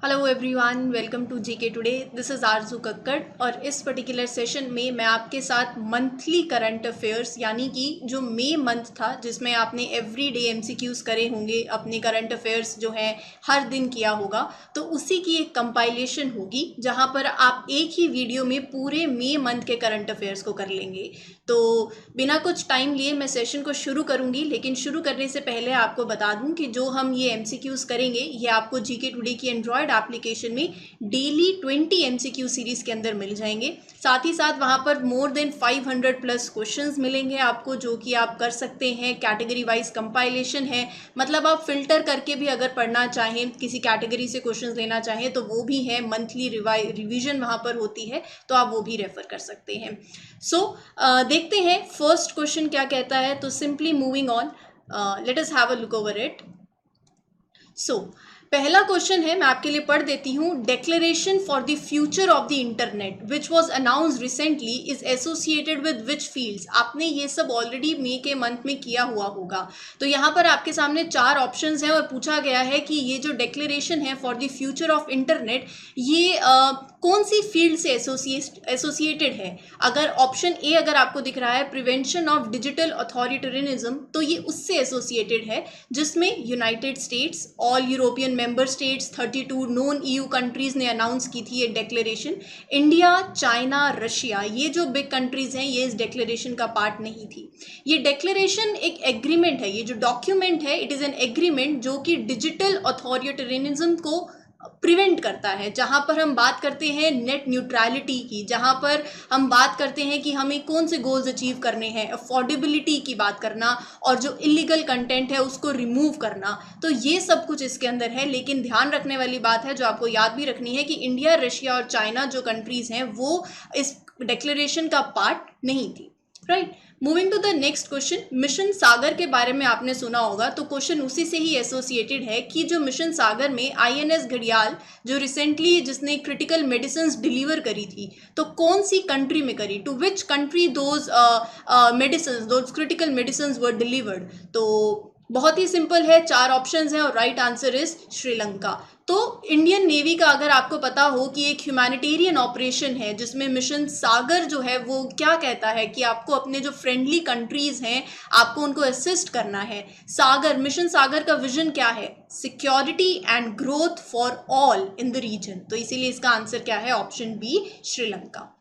Hello everyone, welcome to GK today. This is Aarzoo Kakkar और इस particular session में मैं आपके साथ मंथली करंट अफेयर्स यानी कि जो मई मंथ था जिसमें आपने एवरी डे एमसीक्यूज़ करे होंगे, अपने करंट अफेयर्स जो है हर दिन किया होगा, तो उसी की एक कंपाइलेशन होगी जहां पर आप एक ही वीडियो में पूरे मई मंथ के करंट अफेयर्स को कर लेंगे। तो बिना कुछ टाइम लिए मैं सेशन को शुरू करूंगी, लेकिन शुरू करने से पहले आपको बता दूं कि जो हम ये एमसीक्यूज़ करेंगे ये आपको जीके टुडे की एंड्रॉयड एप्लीकेशन में डेली 20 एमसीक्यू सीरीज के अंदर मिल जाएंगे। साथ ही साथ वहां पर मोर देन 500 प्लस क्वेश्चंस मिलेंगे आपको, जो कि आप कर सकते हैं। कैटेगरी वाइज कंपाइलेशन है, मतलब आप फिल्टर करके भी अगर पढ़ना चाहें, किसी कैटेगरी से क्वेश्चंस लेना चाहें तो वो भी है। मंथली रिवीजन वहां पर होती है, तो आप वो भी रेफर कर सकते हैं। सो देखते हैं फर्स्ट क्वेश्चन क्या कहता है। तो simply moving on, let us have a look over it. So पहला क्वेश्चन है, मैं आपके लिए पढ़ देती हूँ। Declaration for the future of the internet which was announced recently is associated with which fields. आपने ये सब ऑलरेडी मई के मंथ में किया हुआ होगा। तो यहाँ पर आपके सामने 4 ऑप्शंस हैं और पूछा गया है कि ये जो डिक्लेरेशन है for the future of internet ये कौन सी फील्ड से एसोसिएटेड है। अगर ऑप्शन ए अगर आपको दिख रहा है प्रिवेंशन ऑफ डिजिटल अथॉरिटेरियनिज्म, तो ये उससे एसोसिएटेड है जिसमें United states, all European member states, 32 non EU countries ने अनाउंस की थी ये डिक्लेरेशन। इंडिया, चाइना, रशिया, ये जो बिग कंट्रीज हैं ये इस डिक्लेरेशन का पार्ट नहीं थी। ये डिक्लेरेशन एक एग्रीमेंट है, ये जो डॉक्यूमेंट है इट इज एन एग्रीमेंट जो कि डिजिटल अथॉरिटेरियनिज्म को प्रिवेंट करता है। जहां पर हम बात करते हैं नेट न्यूट्रलिटी की, जहां पर हम बात करते हैं कि हमें कौन से गोल्स अचीव करने हैं, अफोर्डेबिलिटी की बात करना और जो इलीगल कंटेंट है उसको रिमूव करना, तो ये सब कुछ इसके अंदर है। लेकिन ध्यान रखने वाली बात है जो आपको याद भी रखनी है कि इंडिया, रशिया और चाइना जो कंट्रीज हैं वो इस डिक्लेरेशन का पार्ट नहीं थी। Right, moving to the next question. Mission Sagar के बारे में आपने सुना होगा, तो क्वेश्चन उसी से ही एसोसिएटेड है कि जो मिशन सागर में आईएनएस घड़ियाल जो रिसेंटली जिसने क्रिटिकल मेडिसिन डिलीवर करी थी, तो कौन सी कंट्री में करी, to which country those medicine, those critical medicine were delivered. तो बहुत ही सिंपल है, 4 ऑप्शंस हैं और राइट आंसर इज श्रीलंका। तो इंडियन नेवी का अगर आपको पता हो कि एक ह्यूमैनिटेरियन ऑपरेशन है जिसमें मिशन सागर जो है वो क्या कहता है कि आपको अपने जो फ्रेंडली कंट्रीज हैं आपको उनको असिस्ट करना है। सागर, मिशन सागर का विजन क्या है? Security and growth for all in the region. तो इसीलिए इसका आंसर क्या है? Option B, Sri Lanka.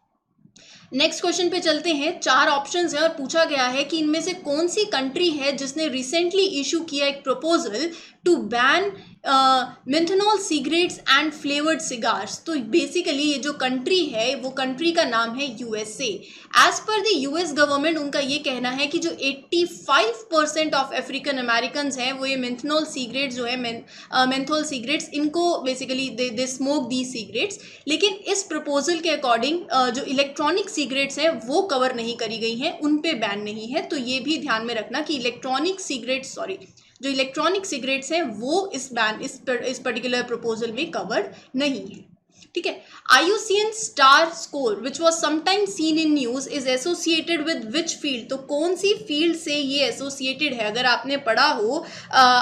Next question पे चलते हैं। 4 ऑप्शंस हैं और पूछा गया है कि इनमें से कौन सी कंट्री है जिसने रिसेंटली इशू किया एक proposal to ban menthol cigarettes and flavoured cigars. तो बेसिकली ये जो कंट्री है वो कंट्री का नाम है USA. As per the US government उनका ये कहना है कि जो 85% ऑफ अफ्रीकन अमेरिकन हैं वो ये मेंथनॉल सिगरेट्स जो है मेंथोल सिगरेट्स, इनको basically they smoke the cigarettes. लेकिन इस प्रपोजल के अकॉर्डिंग जो इलेक्ट्रॉनिक सिगरेट्स हैं वो कवर नहीं करी गई हैं, उन पे बैन नहीं है। तो ये भी ध्यान में रखना कि जो इलेक्ट्रॉनिक सिगरेट्स हैं वो इस पर्टिकुलर प्रपोजल में कवर्ड नहीं है। ठीक है। IUCN star score which was sometime scene in news is associated with which field. तो कौन सी फील्ड से ये एसोसिएटेड है? अगर आपने पढ़ा हो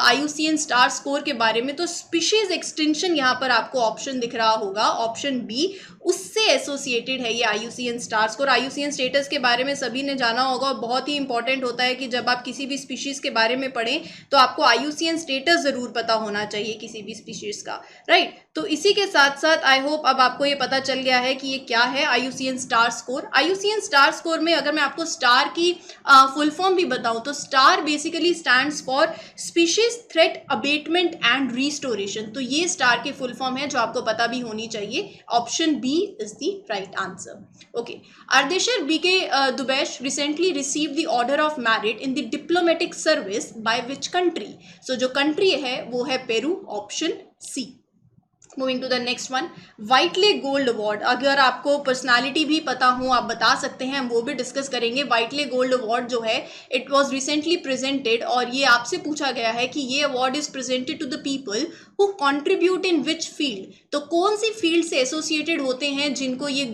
IUCN स्टार स्कोर के बारे में, तो स्पीशीज एक्सटेंशन यहाँ पर आपको ऑप्शन दिख रहा होगा, ऑप्शन बी, उससे एसोसिएटेड है ये IUCN star score. IUCN status के बारे में सभी ने जाना होगा और बहुत ही इंपॉर्टेंट होता है कि जब आप किसी भी स्पीशीज के बारे में पढ़ें तो आपको IUCN स्टेटस जरूर पता होना चाहिए किसी भी स्पीशीज का। राइट, तो इसी के साथ साथ आई होप अब आपको ये पता चल गया है कि ये क्या है IUCN star score. IUCN star score में अगर मैं आपको स्टार की फुल फॉर्म भी बताऊं तो STAR basically stands for species threat abatement and restoration. तो ये स्टार की फुल फॉर्म है जो आपको पता भी होनी चाहिए। Option B is the right answer. Okay, Ardeshir BK Dubash recently receive the order of merit in the diplomatic service by which country. So जो कंट्री है वो है Peru, option C. Moving to the next one, Whitley gold award. अगर आपको personality भी पता हो आप बता सकते हैं, हम वो भी डिस्कस करेंगे। व्हाइटले गोल्ड अवार्ड जो है इट वाज रिसेंटली प्रेजेंटेड और ये आपसे पूछा गया है कि ये award is presented to the people who contribute in which field. तो कौन सी फील्ड से एसोसिएटेड होते हैं जिनको ये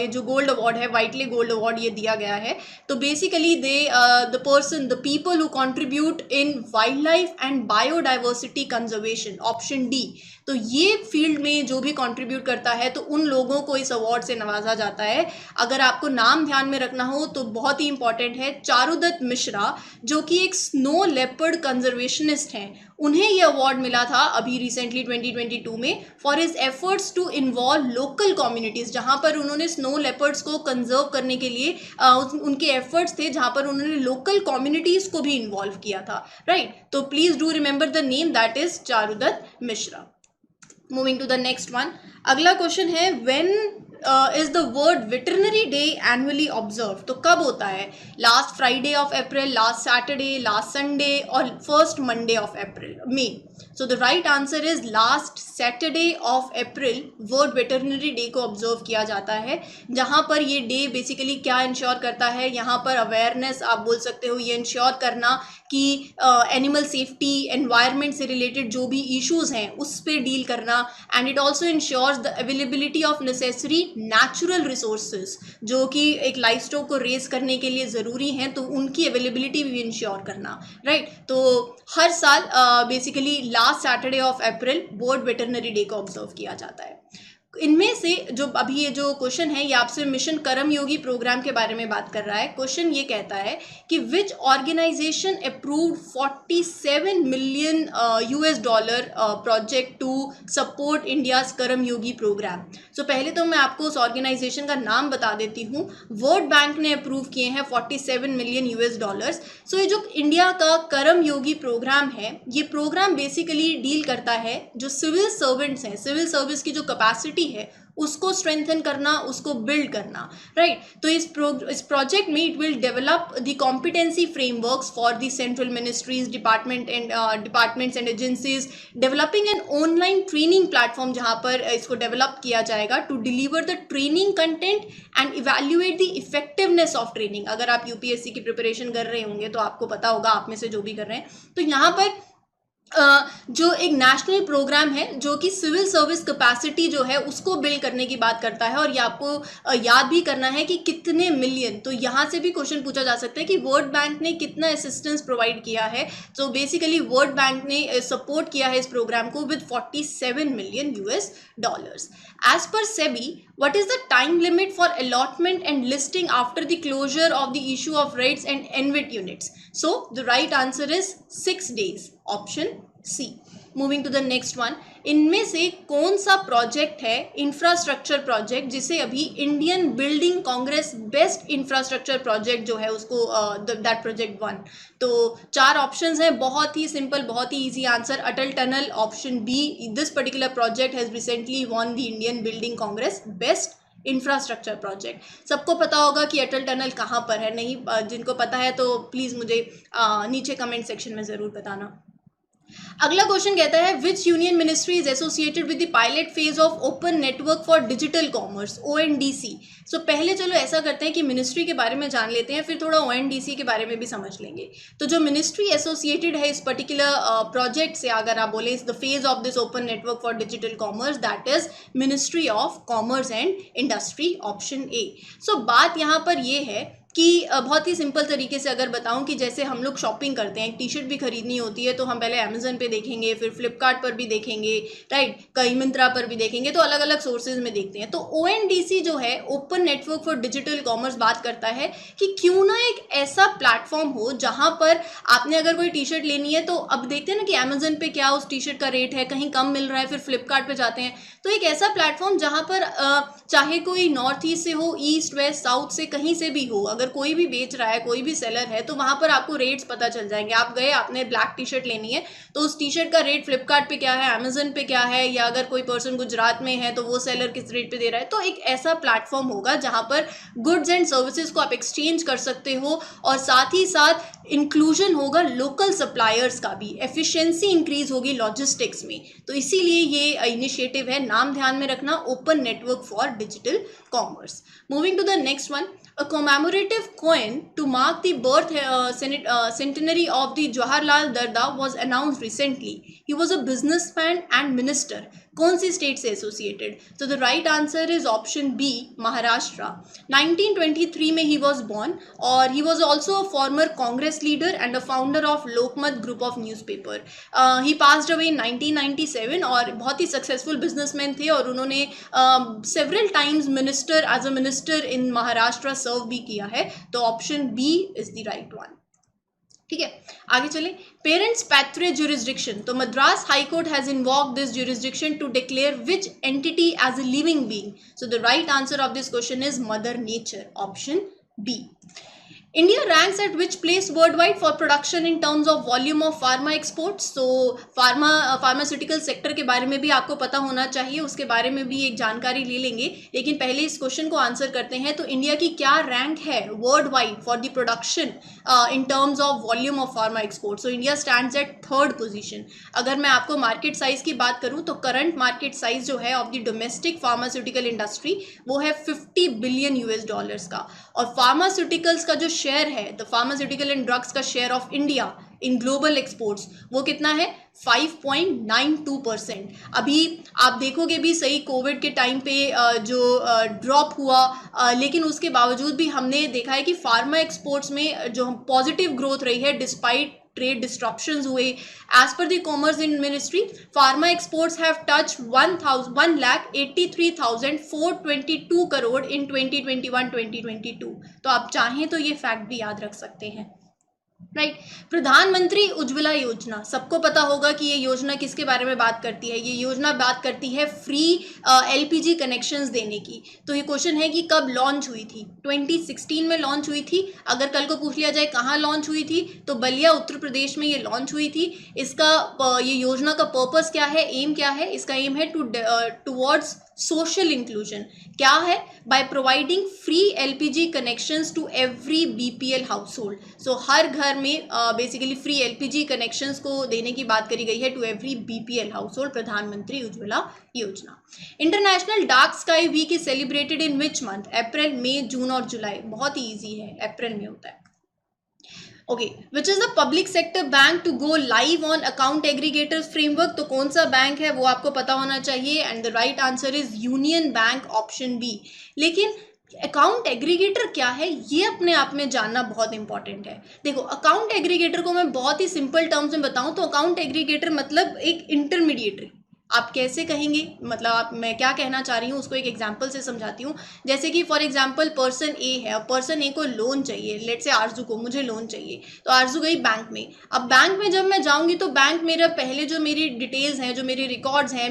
जो गोल्ड अवार्ड है, व्हाइटले गोल्ड अवार्ड, ये दिया गया है। तो basically the people who contribute in wild life and biodiversity conservation, option D. तो ये फील्ड में जो भी कंट्रीब्यूट करता है तो उन लोगों को इस अवार्ड से नवाजा जाता है। अगर आपको नाम ध्यान में रखना हो तो बहुत ही इंपॉर्टेंट है, चारुदत्त मिश्रा जो कि एक स्नो लेपर्ड कंजर्वेशनिस्ट हैं, उन्हें ये अवार्ड मिला था अभी रिसेंटली 2022 में for his efforts to involve local communities, जहाँ पर उन्होंने स्नो लेपर्ड्स को कंजर्व करने के लिए उनके एफर्ट्स थे जहाँ पर उन्होंने लोकल कम्युनिटीज़ को भी इन्वॉल्व किया था, राइट। तो please do remember the name, that is Charudatta Mishra. Moving to the next one, अगला क्वेश्चन है when is the world veterinary day annually observe. तो कब होता है? Last Friday of April, last Saturday, last Sunday और first Monday of April May. So the right answer is last Saturday of April world veterinary day को observe किया जाता है, जहाँ पर ये डे बेसिकली क्या इंश्योर करता है, यहाँ पर अवेयरनेस आप बोल सकते हो, ये इंश्योर करना कि एनिमल सेफ्टी, एनवायरनमेंट से रिलेटेड जो भी इश्यूज हैं उस पर डील करना, and it also ensures the availability of necessary natural resources जो कि एक लाइफ स्टॉक को रेज करने के लिए ज़रूरी हैं, तो उनकी अवेलेबिलिटी भी इंश्योर करना, राइट। तो हर साल basically last Saturday of April world veterinary day को ऑब्जर्व किया जाता है। इनमें से जो अभी ये जो क्वेश्चन है ये आपसे मिशन कर्मयोगी प्रोग्राम के बारे में बात कर रहा है। क्वेश्चन ये कहता है कि which organisation approved 47 million $US project to support India's Karmayogi program. So पहले तो मैं आपको उस ऑर्गेनाइजेशन का नाम बता देती हूँ। वर्ल्ड बैंक ने अप्रूव किए हैं 47 मिलियन $। सो ये जो इंडिया का कर्मयोगी प्रोग्राम है, ये प्रोग्राम बेसिकली डील करता है जो सिविल सर्वेंट्स हैं, सिविल सर्विस की जो कैपेसिटी है उसको स्ट्रेंथन करना, उसको बिल्ड करना, राइट। तो इस प्रोजेक्ट में it will develop the competency frameworks for the central ministries, departments and agencies, developing an online training platform जहां पर इसको डेवलप किया जाएगा to deliver the training content and evaluate the effectiveness of training. अगर आप UPSC की preparation कर रहे होंगे तो आपको पता होगा, आप में से जो भी कर रहे हैं, तो यहाँ पर जो एक नेशनल प्रोग्राम है जो कि सिविल सर्विस कैपेसिटी जो है उसको बिल्ड करने की बात करता है, और ये आपको याद भी करना है कि कितने मिलियन। तो यहाँ से भी क्वेश्चन पूछा जा सकता है कि वर्ल्ड बैंक ने कितना असिस्टेंस प्रोवाइड किया है। तो बेसिकली वर्ल्ड बैंक ने सपोर्ट किया है इस प्रोग्राम को with 47 million $। As per SEBI, what is the time limit for allotment and listing after the closure of the issue of rates and NVIT units? So the right answer is 6 days, option C. Moving to the next one, इनमें से कौन सा project है infrastructure project जिसे अभी Indian building congress best infrastructure project जो है उसको दैट प्रोजेक्ट वन। तो 4 ऑप्शंस हैं, बहुत ही सिंपल, बहुत ही easy answer, Atal tunnel, option B, this particular project has recently won the Indian building congress best infrastructure project. सबको पता होगा कि अटल टनल कहाँ पर है, नहीं जिनको पता है तो प्लीज़ मुझे नीचे कमेंट सेक्शन में ज़रूर बताना। अगला क्वेश्चन कहता है विच union ministry is associated with the pilot phase of open network for digital commerce, ONDC। सो पहले चलो ऐसा करते हैं कि मिनिस्ट्री के बारे में जान लेते हैं, फिर थोड़ा ONDC के बारे में भी समझ लेंगे। तो जो मिनिस्ट्री एसोसिएटेड है इस पर्टिकुलर प्रोजेक्ट से, अगर आप बोले the phase of this open network for digital commerce, that is ministry of commerce and industry, option A. So बात यहाँ पर ये है कि बहुत ही सिंपल तरीके से अगर बताऊं कि जैसे हम लोग शॉपिंग करते हैं, एक टी शर्ट भी खरीदनी होती है तो हम पहले अमेजन पे देखेंगे, फिर फ्लिपकार्ट पर भी देखेंगे, राइट, कई मिंत्रा पर भी देखेंगे, तो अलग अलग सोर्सेज में देखते हैं। तो ONDC जो है open network for digital commerce बात करता है कि क्यों ना एक ऐसा प्लेटफॉर्म हो जहां पर आपने अगर कोई टी शर्ट लेनी है तो अब देखते हैं ना कि अमेजन पे क्या उस टी शर्ट का रेट है, कहीं कम मिल रहा है, फिर फ्लिपकार्ट पे जाते हैं। तो एक ऐसा प्लेटफॉर्म जहां पर चाहे कोई नॉर्थ ईस्ट से हो, ईस्ट वेस्ट साउथ से, कहीं से भी हो, अगर कोई भी बेच रहा है, कोई भी सेलर है, तो वहां पर आपको रेट्स पता चल जाएंगे। आप गए, आपने ब्लैक टी शर्ट लेनी है तो उस टी शर्ट का रेट फ्लिपकार्ट पे क्या है, अमेजन पे क्या है, या अगर कोई पर्सन गुजरात में है तो वो सेलर किस रेट पे दे रहा है। तो एक ऐसा प्लेटफॉर्म होगा जहां पर गुड्स एंड सर्विसेज को आप एक्सचेंज कर सकते हो, और साथ ही साथ इंक्लूजन होगा लोकल सप्लायर्स का भी, एफिशिएंसी इंक्रीज होगी लॉजिस्टिक्स में। तो इसीलिए ये इनिशिएटिव है, नाम ध्यान में रखना, open network for digital commerce. Moving to the next one, a commemorative commemorative coin to mark the birth centenary of the Jawaharlal Darda was announced recently. He was a businessman and minister. कौन सी state से associated? तो the right answer is option B, Maharashtra. 1923 में he was born और he was also a former congress leader and a founder of Lokmat group of newspaper. He passed away in 1997 और बहुत ही successful businessman थे और उन्होंने several times minister as a minister in Maharashtra serve भी किया है. तो option B is the right one. ठीक है, आगे चलें. Parents pathway jurisdiction. तो Madras high court has invoked this jurisdiction to declare which entity as a living being. So the right answer of this question is mother nature, option B. India ranks at which place worldwide for production in terms of volume of pharma exports? So pharmaceutical sector के बारे में भी आपको पता होना चाहिए, उसके बारे में भी एक जानकारी ले लेंगे. लेकिन पहले इस क्वेश्चन को आंसर करते हैं. तो इंडिया की क्या रैंक है world wide for the production in terms of volume of pharma export? So India stands eight third position. अगर मैं आपको मार्केट साइज की बात करूं तो करंट मार्केट साइज जो है of the domestic pharmaceutical industry वो है $50 बिलियन का. और फार्मास्यूटिकल्स का जो शेयर है, द फार्मास्यूटिकल एंड ड्रग्स का share of India in global exports वो कितना है? 5.92%. अभी आप देखोगे भी सही कोविड के टाइम पे जो ड्रॉप हुआ, लेकिन उसके बावजूद भी हमने देखा है कि फार्मा एक्सपोर्ट्स में जो पॉजिटिव ग्रोथ रही है डिस्पाइट ट्रेड डिस्ट्रप्शंस हुए. As per the commerce ministry, pharma exports have touched 1,83,422 crore in 2021-2022. तो आप चाहें तो ये फैक्ट भी याद रख सकते हैं. राइट. प्रधानमंत्री उज्ज्वला योजना, सबको पता होगा कि ये योजना किसके बारे में बात करती है. ये योजना बात करती है फ्री एलपीजी कनेक्शंस देने की. तो ये क्वेश्चन है कि कब लॉन्च हुई थी? 2016 में लॉन्च हुई थी. अगर कल को पूछ लिया जाए कहाँ लॉन्च हुई थी, तो बलिया उत्तर प्रदेश में ये लॉन्च हुई थी. इसका ये योजना का पर्पस क्या है, एम क्या है? इसका एम है टुवर्ड्स सोशल इंक्लूजन. क्या है? By providing free LPG connections to every BPL household. सो हर घर में बेसिकली फ्री एलपीजी कनेक्शंस को देने की बात करी गई है to every BPL household. Pradhan Mantri Ujjwala Yojana. International dark sky week is celebrated in which month? April, May, June और जुलाई. बहुत ही ईजी है, अप्रैल में होता है. Okay, which is the public sector bank to go live on account aggregators framework? तो कौन सा बैंक है वो आपको पता होना चाहिए. And the right answer is union bank, option B. लेकिन अकाउंट एग्रीगेटर क्या है ये अपने आप में जानना बहुत इंपॉर्टेंट है. देखो, अकाउंट एग्रीगेटर को मैं बहुत ही सिंपल टर्म्स में बताऊं तो अकाउंट एग्रीगेटर मतलब एक इंटरमीडिएटरी. आप कैसे कहेंगे, मतलब मैं क्या कहना चाह रही हूँ उसको एक एग्जांपल से समझाती हूँ. जैसे कि फॉर एग्जांपल पर्सन ए है और पर्सन ए को लोन चाहिए. लेट्स से आरजू को मुझे लोन चाहिए, तो आरजू गई बैंक में. अब बैंक में जब मैं जाऊँगी तो बैंक मेरा पहले जो मेरी डिटेल्स हैं, जो मेरे रिकॉर्ड्स हैं,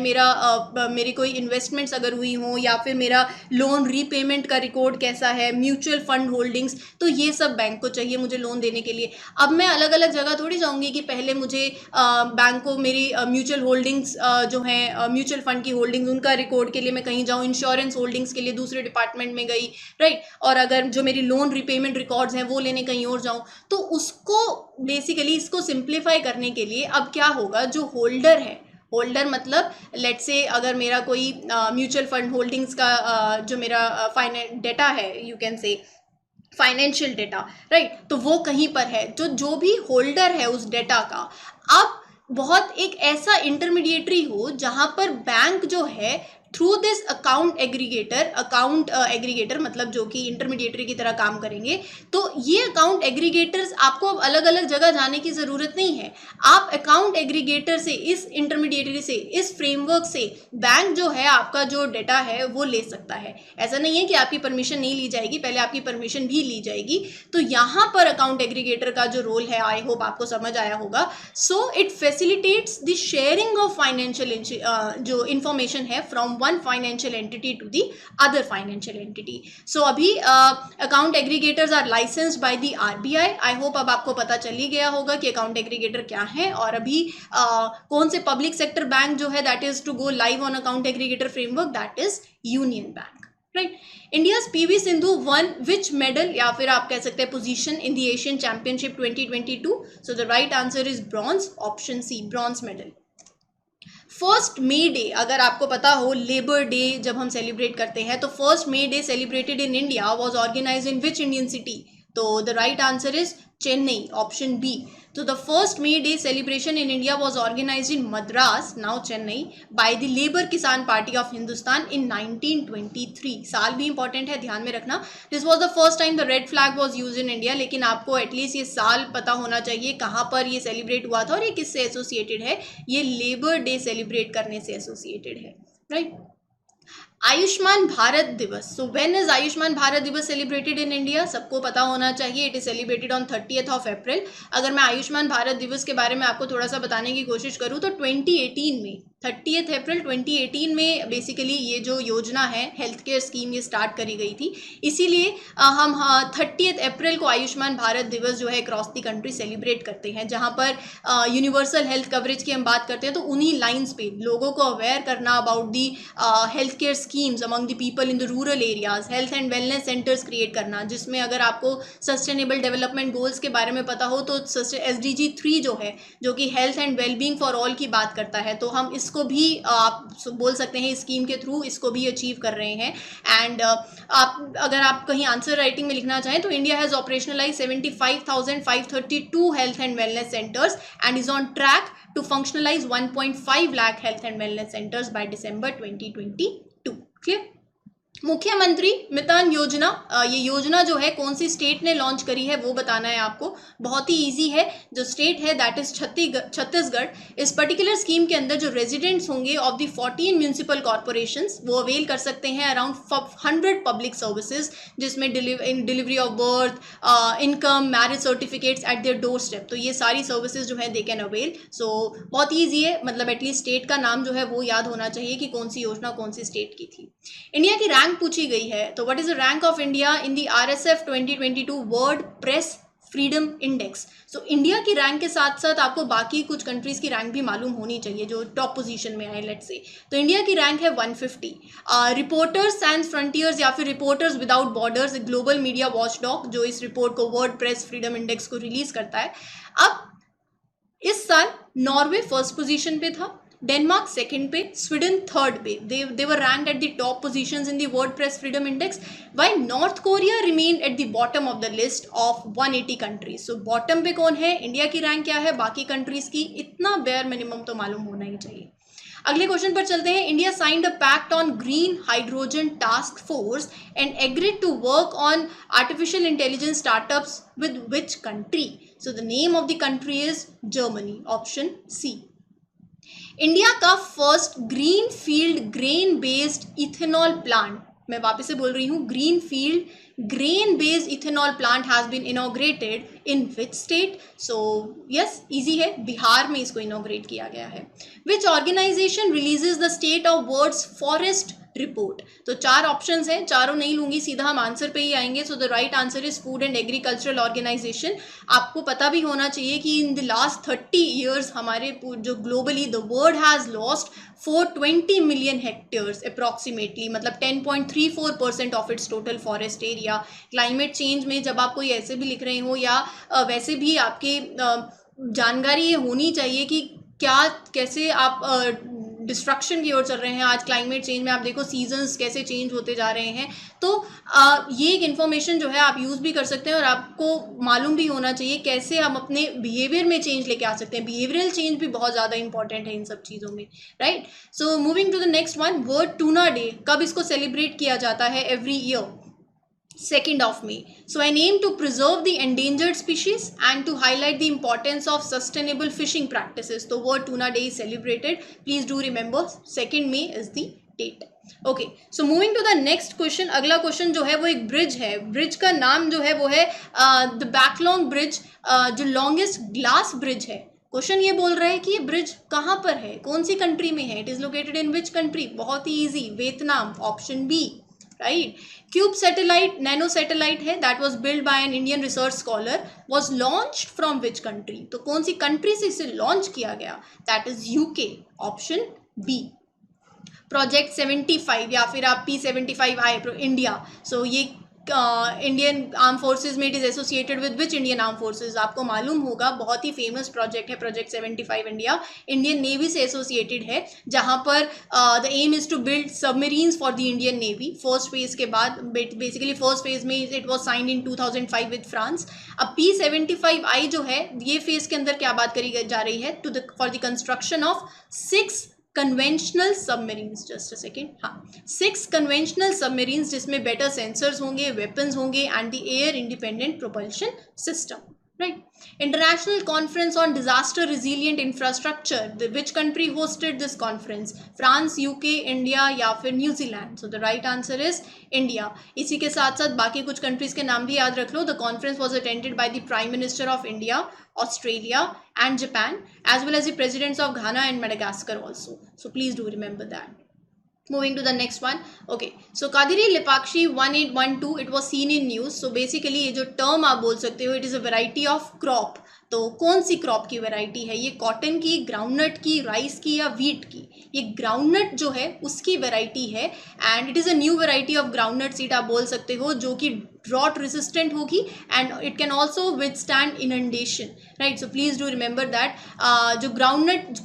मेरी कोई इन्वेस्टमेंट्स अगर हुई हों या फिर मेरा लोन रीपेमेंट का रिकॉर्ड कैसा है, म्यूचुअल फंड होल्डिंग्स, तो ये सब बैंक को चाहिए मुझे लोन देने के लिए. अब मैं अलग अलग जगह थोड़ी जाऊँगी कि पहले मुझे बैंक को मेरी म्यूचुअल होल्डिंग्स जो हैं, म्यूचुअल फंड की होल्डिंग्स, उनका रिकॉर्ड के लिए मैं कहीं जाऊं. इंश्योरेंस होल्डिंग्स के लिए दूसरे डिपार्टमेंट में गई, राइट. और अगर जो मेरी लोन रिपेमेंट रिकॉर्ड्स हैं वो लेने कहीं और जाऊं, तो उसको बेसिकली इसको सिंप्लीफाई करने के लिए अब क्या होगा, जो होल्डर है, होल्डर मतलब लेट्स से अगर मेरा कोई म्यूचुअल फंड होल्डिंग्स का जो मेरा डेटा है, यू कैन से फाइनेंशियल डेटा, राइट, तो वो कहीं पर है. जो भी होल्डर है उस डेटा का, अब बहुत एक ऐसा इंटरमीडिएटरी हो जहां पर बैंक जो है थ्रू दिस अकाउंट एग्रीगेटर मतलब जो कि इंटरमीडिएटरी की तरह काम करेंगे. तो ये अकाउंट एग्रीगेटर्स आपको अब अलग अलग जगह जाने की ज़रूरत नहीं है. आप अकाउंट एग्रीगेटर से, इस इंटरमीडिएटरी से, इस फ्रेमवर्क से बैंक जो है आपका जो डेटा है वो ले सकता है. ऐसा नहीं है कि आपकी परमिशन नहीं ली जाएगी, पहले आपकी परमिशन भी ली जाएगी. तो यहाँ पर अकाउंट एग्रीगेटर का जो रोल है, आई होप आपको समझ आया होगा. So it facilitates the sharing of financial जो इंफॉर्मेशन है from one financial entity to the other financial entity. So अभी account aggregators are licensed by the RBI. I hope अब आपको पता चल ही गया होगा कि account aggregator क्या है. और अभी कौन से public sector बैंक जो है that is to go live on account aggregator framework, that is Union Bank. Right. India's PV Sindhu won which medal या फिर आप कह सकते हैं position in the Asian Championship 2022. So the right answer is bronze, option C, bronze medal. First May day, अगर आपको पता हो लेबर डे जब हम सेलिब्रेट करते हैं, तो first May day celebrated in India was organised in which Indian city? तो the right answer is Chennai, option B. So the first May Day celebration in India was organized in Madras, now Chennai, by the Labour Kisan Party of Hindustan in 1923. साल भी important है, ध्यान में रखना. This was the first time the red flag was used in India. लेकिन आपको at least ये साल पता होना चाहिए कहाँ पर ये सेलिब्रेट हुआ था और ये किससे एसोसिएटेड है. ये लेबर डे सेलिब्रेट करने से एसोसिएटेड है, राइट. आयुष्मान भारत दिवस. So when is Ayushman Bharat दिवस सेलिब्रेटेड इन इंडिया? सबको पता होना चाहिए. It is celebrated on 30th of April. अगर मैं आयुष्मान भारत दिवस के बारे में आपको थोड़ा सा बताने की कोशिश करूँ तो 2018 में 30th April 2018 में बेसिकली ये जो योजना है हेल्थ केयर स्कीम ये स्टार्ट करी गई थी. इसीलिए हम 30th April को आयुष्मान भारत दिवस जो है अक्रॉस द कंट्री सेलिब्रेट करते हैं, जहाँ पर यूनिवर्सल हेल्थ कवरेज की हम बात करते हैं. तो उन्हीं लाइन्स पे लोगों को अवेयर करना about the health care schemes among the people in the rural areas, health and wellness centres create करना, जिसमें अगर आपको सस्टेनेबल डेवलपमेंट गोल्स के बारे में पता हो तो SDG 3 जो है, जो कि health and wellbeing for all की बात करता है, तो हम इसको भी आप बोल सकते हैं स्कीम के थ्रू इसको भी अचीव कर रहे हैं. एंड अगर आप कहीं आंसर राइटिंग में लिखना चाहें तो India has operationalise 75,532 health and wellness centres and is on track to functionalize 1.5 lakh health and wellness centers by December 2022. Clear? मुख्यमंत्री मितान योजना, ये योजना जो है कौन सी स्टेट ने लॉन्च करी है वो बताना है आपको. बहुत ही इजी है. जो स्टेट है दैट इज छत्तीसगढ़. इस पर्टिकुलर स्कीम के अंदर जो रेजिडेंट्स होंगे ऑफ द 14 म्यूनिसिपल कॉर्पोरेशंस वो अवेल कर सकते हैं अराउंड 100 पब्लिक सर्विसेज, जिसमें delivery of birth, income, marriage certificates eight their door step. तो ये सारी सर्विसेज जो है दे कैन अवेल. सो बहुत ईजी है, मतलब एटलीस्ट स्टेट का नाम जो है वो याद होना चाहिए कि कौन सी योजना कौन सी स्टेट की थी. इंडिया की रैंक पूछी गई है, तो what is the rank of India in the RSF 2022 world press freedom index. So India की रैंक के साथ साथ आपको बाकी कुछ कंट्रीज की रैंक भी मालूम होनी चाहिए जो टॉप पोजीशन में आए. लेट्स से तो इंडिया की रैंक है 150. रिपोर्टर्स सैंस फ्रंटियर्स या फिर reporters without borders, global media watchdog, जो इस रिपोर्ट को वर्ल्ड प्रेस फ्रीडम इंडेक्स को रिलीज करता है. अब इस साल नॉर्वे फर्स्ट पोजीशन पे था, डेनमार्क सेकंड पे, स्वीडन थर्ड पे. they were ranked at the top positions in the world press freedom index, while North Korea remained at the bottom of the list of 180 countries. so bottom पे कौन है, India की rank क्या है, बाकी countries की, इतना बेयर मिनिमम तो मालूम होना ही चाहिए. अगले क्वेश्चन पर चलते हैं. India signed a pact on green hydrogen task force and agreed to work on artificial intelligence startups with which country? So the name of the country is Germany, option C. India का first green field grain based ethanol plant, मैं वापस से बोल रही हूँ, green field grain based ethanol plant has been inaugurated in which state? So yes, easy है, बिहार में इसको इनॉग्रेट किया गया है. Which organisation releases the state of world's forest report? तो चार ऑप्शंस हैं, चारों नहीं लूंगी, सीधा हम आंसर पे ही आएंगे. So the right answer is food and agricultural organisation. आपको पता भी होना चाहिए कि इन द लास्ट 30 years हमारे जो globally the world has lost 420 million hectares approximately, मतलब 10.34% of its total forest area. Climate change में जब आप कोई ऐसे भी लिख रहे हो या वैसे भी आपके जानकारी ये होनी चाहिए कि क्या कैसे आप डिस्ट्रक्शन की ओर चल रहे हैं. आज क्लाइमेट चेंज में आप देखो सीजन्स कैसे चेंज होते जा रहे हैं. तो ये एक इन्फॉर्मेशन जो है आप यूज़ भी कर सकते हैं और आपको मालूम भी होना चाहिए कैसे हम अपने बिहेवियर में चेंज लेके आ सकते हैं. बिहेवियरल चेंज भी बहुत ज़्यादा इंपॉर्टेंट है इन सब चीज़ों में, right. So moving to the next one, world tuna day. कब इसको सेलिब्रेट किया जाता है? Every year 2nd of May. So I aim to preserve the endangered species and to highlight the importance of sustainable fishing practices. So World Tuna Day is celebrated. Please do remember 2nd May is the date. Okay, so moving to the next question. अगला question जो है वो एक bridge है. Bridge का नाम जो है वो है द बैकलॉन्ग ब्रिज, जो लॉन्गेस्ट ग्लास ब्रिज है. क्वेश्चन ये बोल रहा है कि ये ब्रिज कहाँ पर है, कौन सी कंट्री में है. It is located in which country? बहुत ही easy, Vietnam, option B, right. Cube satellite, nano satellite है, that was build by an Indian research scholar, was launched from which country? तो कौन सी कंट्री से इसे लॉन्च किया गया? That is UK, option B. Project 75 या फिर आप P75 आए इंडिया. सो ये इंडियन आर्म फोर्सेज में it is associated with which Indian arm forces? आपको मालूम होगा बहुत ही फेमस प्रोजेक्ट है प्रोजेक्ट 75 इंडिया, इंडियन नेवी से एसोसिएटेड है, जहां पर the aim is to build submarines for the Indian navy. First phase के बाद बेसिकली फर्स्ट फेज में it was signed in 2005 with France. अब P75I जो है ये फेज के अंदर क्या बात करी जा रही है? For the construction of 6 conventional submarines, just a second, हाँ 6 कन्वेंशनल सबमरीन्स जिसमें बेटर सेंसर्स होंगे, वेपन्स होंगे and the air independent propulsion system, right. International conference on disaster resilient infrastructure, which country hosted this conference? France, UK, India या फिर New Zealand? So the right answer is India. इसी के साथ साथ बाकी कुछ कंट्रीज के नाम भी याद रख लो। The conference was attended by the prime minister of India, Australia and Japan, as well as the presidents of Ghana and Madagascar also. So please do remember that. Moving to the next one. Okay, so Kadiri Lipakshi 1812, it was seen in news. So basically ये जो term आप बोल सकते हो, it is a variety of crop. तो कौन सी crop की variety है ये? कॉटन की, ग्राउंडनट की, राइस की या वीट की? ये ग्राउंडनट जो है उसकी वैरायटी है and it is a new variety of groundnut seed आप बोल सकते हो, जो कि ड्रॉट रेसिस्टेंट होगी and it can also withstand inundation, right. So please do remember that जो ग्राउंडनट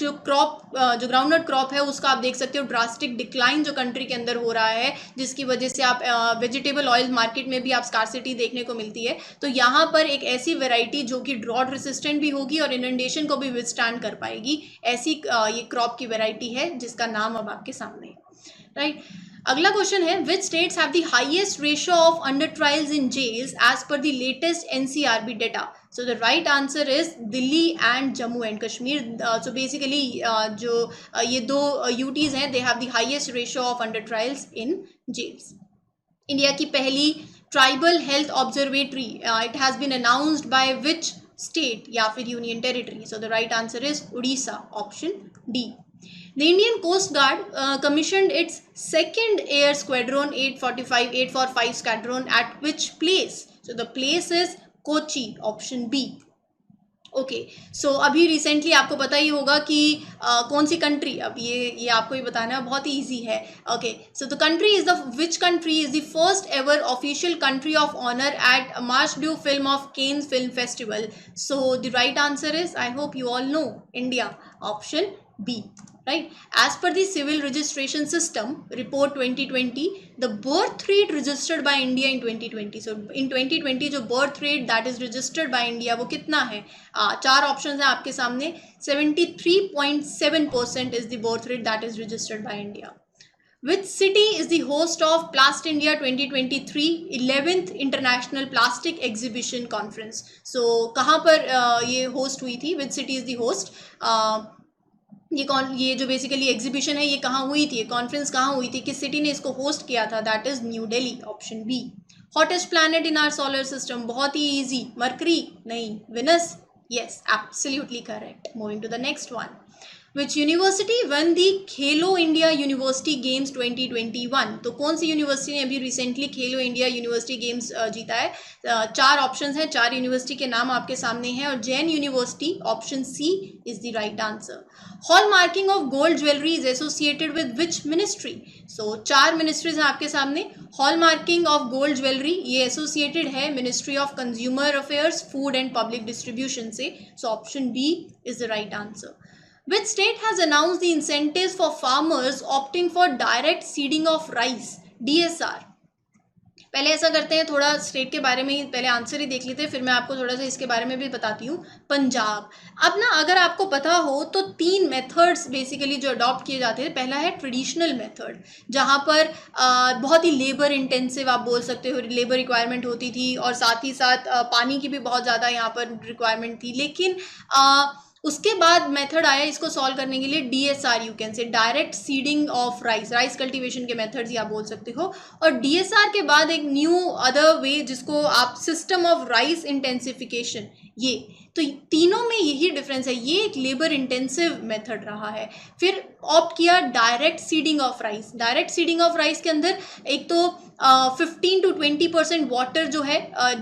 क्रॉप है उसका आप देख सकते हो ड्रास्टिक डिक्लाइन जो कंट्री के अंदर हो रहा है, जिसकी वजह से आप वेजिटेबल ऑयल मार्केट में भी आप स्कार्सिटी देखने को मिलती है। तो यहाँ पर एक ऐसी वैरायटी जो कि ड्रॉट रेसिस्टेंट भी होगी और इनंडेशन को भी विथस्टैंड कर पाएगी, ऐसी ये क्रॉप की वैरायटी है जिसका नाम अब आपके सामने है, राइट। अगला क्वेश्चन है, which states have the highest ratio of under trials in jails as per the latest NCRB data? So the right answer is Delhi and Jammu and Kashmir. So basically जो ये दो UTs हैं, they have the highest ratio of under trials in jails. India की पहली tribal health observatory, it has been announced by which state या फिर union territory? So the right answer is Orissa, option D. The Indian Coast Guard commissioned its second Air Squadron 845 Squadron at which place? So the place is Kochi, option B. Okay, so अभी recently आपको पता ही होगा कि कौन सी country, अब ये आपको ही बताना है, बहुत ही ईजी है। Okay, so the country is which country is the first ever official country of honour at Marche du Film of Cannes film festival? So the right answer is, I hope you all know, India, option B, right? As per the civil registration system report 2020, the birth rate registered by India in 2020, so in 2020 जो birth rate that is registered by India वो कितना है? 4 options हैं आपके सामने। 73.7% is the birth rate that is registered by India. Which city is the host of Plast India 2023 11th International Plastic Exhibition Conference? So कहाँ पर ये host हुई थी? Which city is the host? ये जो बेसिकली एग्जीबिशन है ये कहाँ हुई थी, कॉन्फ्रेंस कहाँ हुई थी, किस सिटी ने इसको होस्ट किया था? That is new Delhi, option B. Hottest planet in our solar system, बहुत ही इजी, मरकरी नहीं, Venus, yes, absolutely correct. Moving to the next one, which university won the Khelo India university games 2021? तो कौन सी university ने अभी recently खेलो India university games जीता है? 4 options हैं, 4 यूनिवर्सिटी के नाम आपके सामने हैं और Jain university, option C is the right answer. Hall marking of gold jewellery is associated with which ministry? So 4 ministries हैं आपके सामने। Hall marking of gold jewellery ये एसोसिएटेड है ministry of consumer affairs, food and public distribution से, so option B is the right answer. Which state has announced the incentives for farmers opting for direct seeding of rice, DSR? पहले ऐसा करते हैं, थोड़ा state के बारे में ही पहले आंसर ही देख लेते हैं, फिर मैं आपको थोड़ा सा इसके बारे में भी बताती हूँ। पंजाब। अब ना अगर आपको पता हो तो 3 मेथड्स बेसिकली जो अडॉप्ट किए जाते हैं। पहला है ट्रेडिशनल मेथड, जहाँ पर बहुत ही लेबर इंटेंसिव आप बोल सकते हो, लेबर रिक्वायरमेंट होती थी और साथ ही साथ पानी की भी बहुत ज़्यादा यहाँ पर रिक्वायरमेंट थी। लेकिन उसके बाद मेथड आया इसको सॉल्व करने के लिए DSR, यू कैन से direct seeding of rice cultivation के मेथड्स ही आप बोल सकते हो। और DSR के बाद एक न्यू अदर वे जिसको आप सिस्टम ऑफ राइस इंटेंसिफिकेशन ये तो तीनों में यही डिफरेंस है, ये एक लेबर इंटेंसिव मेथड रहा है। फिर ऑप्ट किया direct seeding of rice. Direct seeding of rice के अंदर एक तो 15 to 20% वाटर जो है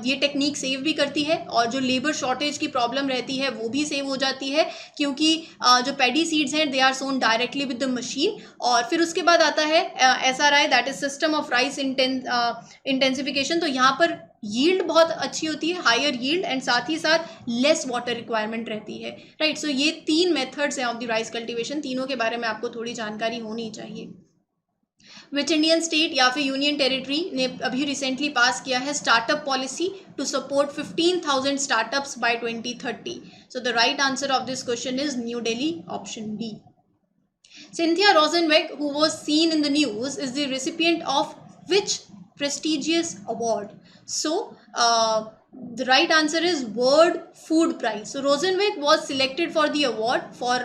ये टेक्निक सेव भी करती है, और जो लेबर शॉर्टेज की प्रॉब्लम रहती है वो भी सेव हो जाती है, क्योंकि जो पैडी सीड्स हैं they are sown directly with the machine. और फिर उसके बाद आता है SRI, that is system of rice intensification. तो यहाँ पर यील्ड बहुत अच्छी होती है, हायर यील्ड, एंड साथ ही साथ लेस वाटर रिक्वायरमेंट रहती है, राइट। सो ये 3 मेथड्स हैं ऑफ द राइस कल्टीवेशन, तीनों के बारे में आपको थोड़ी जानकारी होनी चाहिए। विच इंडियन स्टेट या फिर यूनियन टेरिटरी ने अभी रिसेंटली पास किया है startup policy to support 15,000 startups by 2030? So the right answer of this question is new Delhi, option B. Cynthia Rosenberg, who was seen in the news, is the recipient of which prestigious award? So, the right answer is World Food Prize. So, Rosenberg was selected for the award for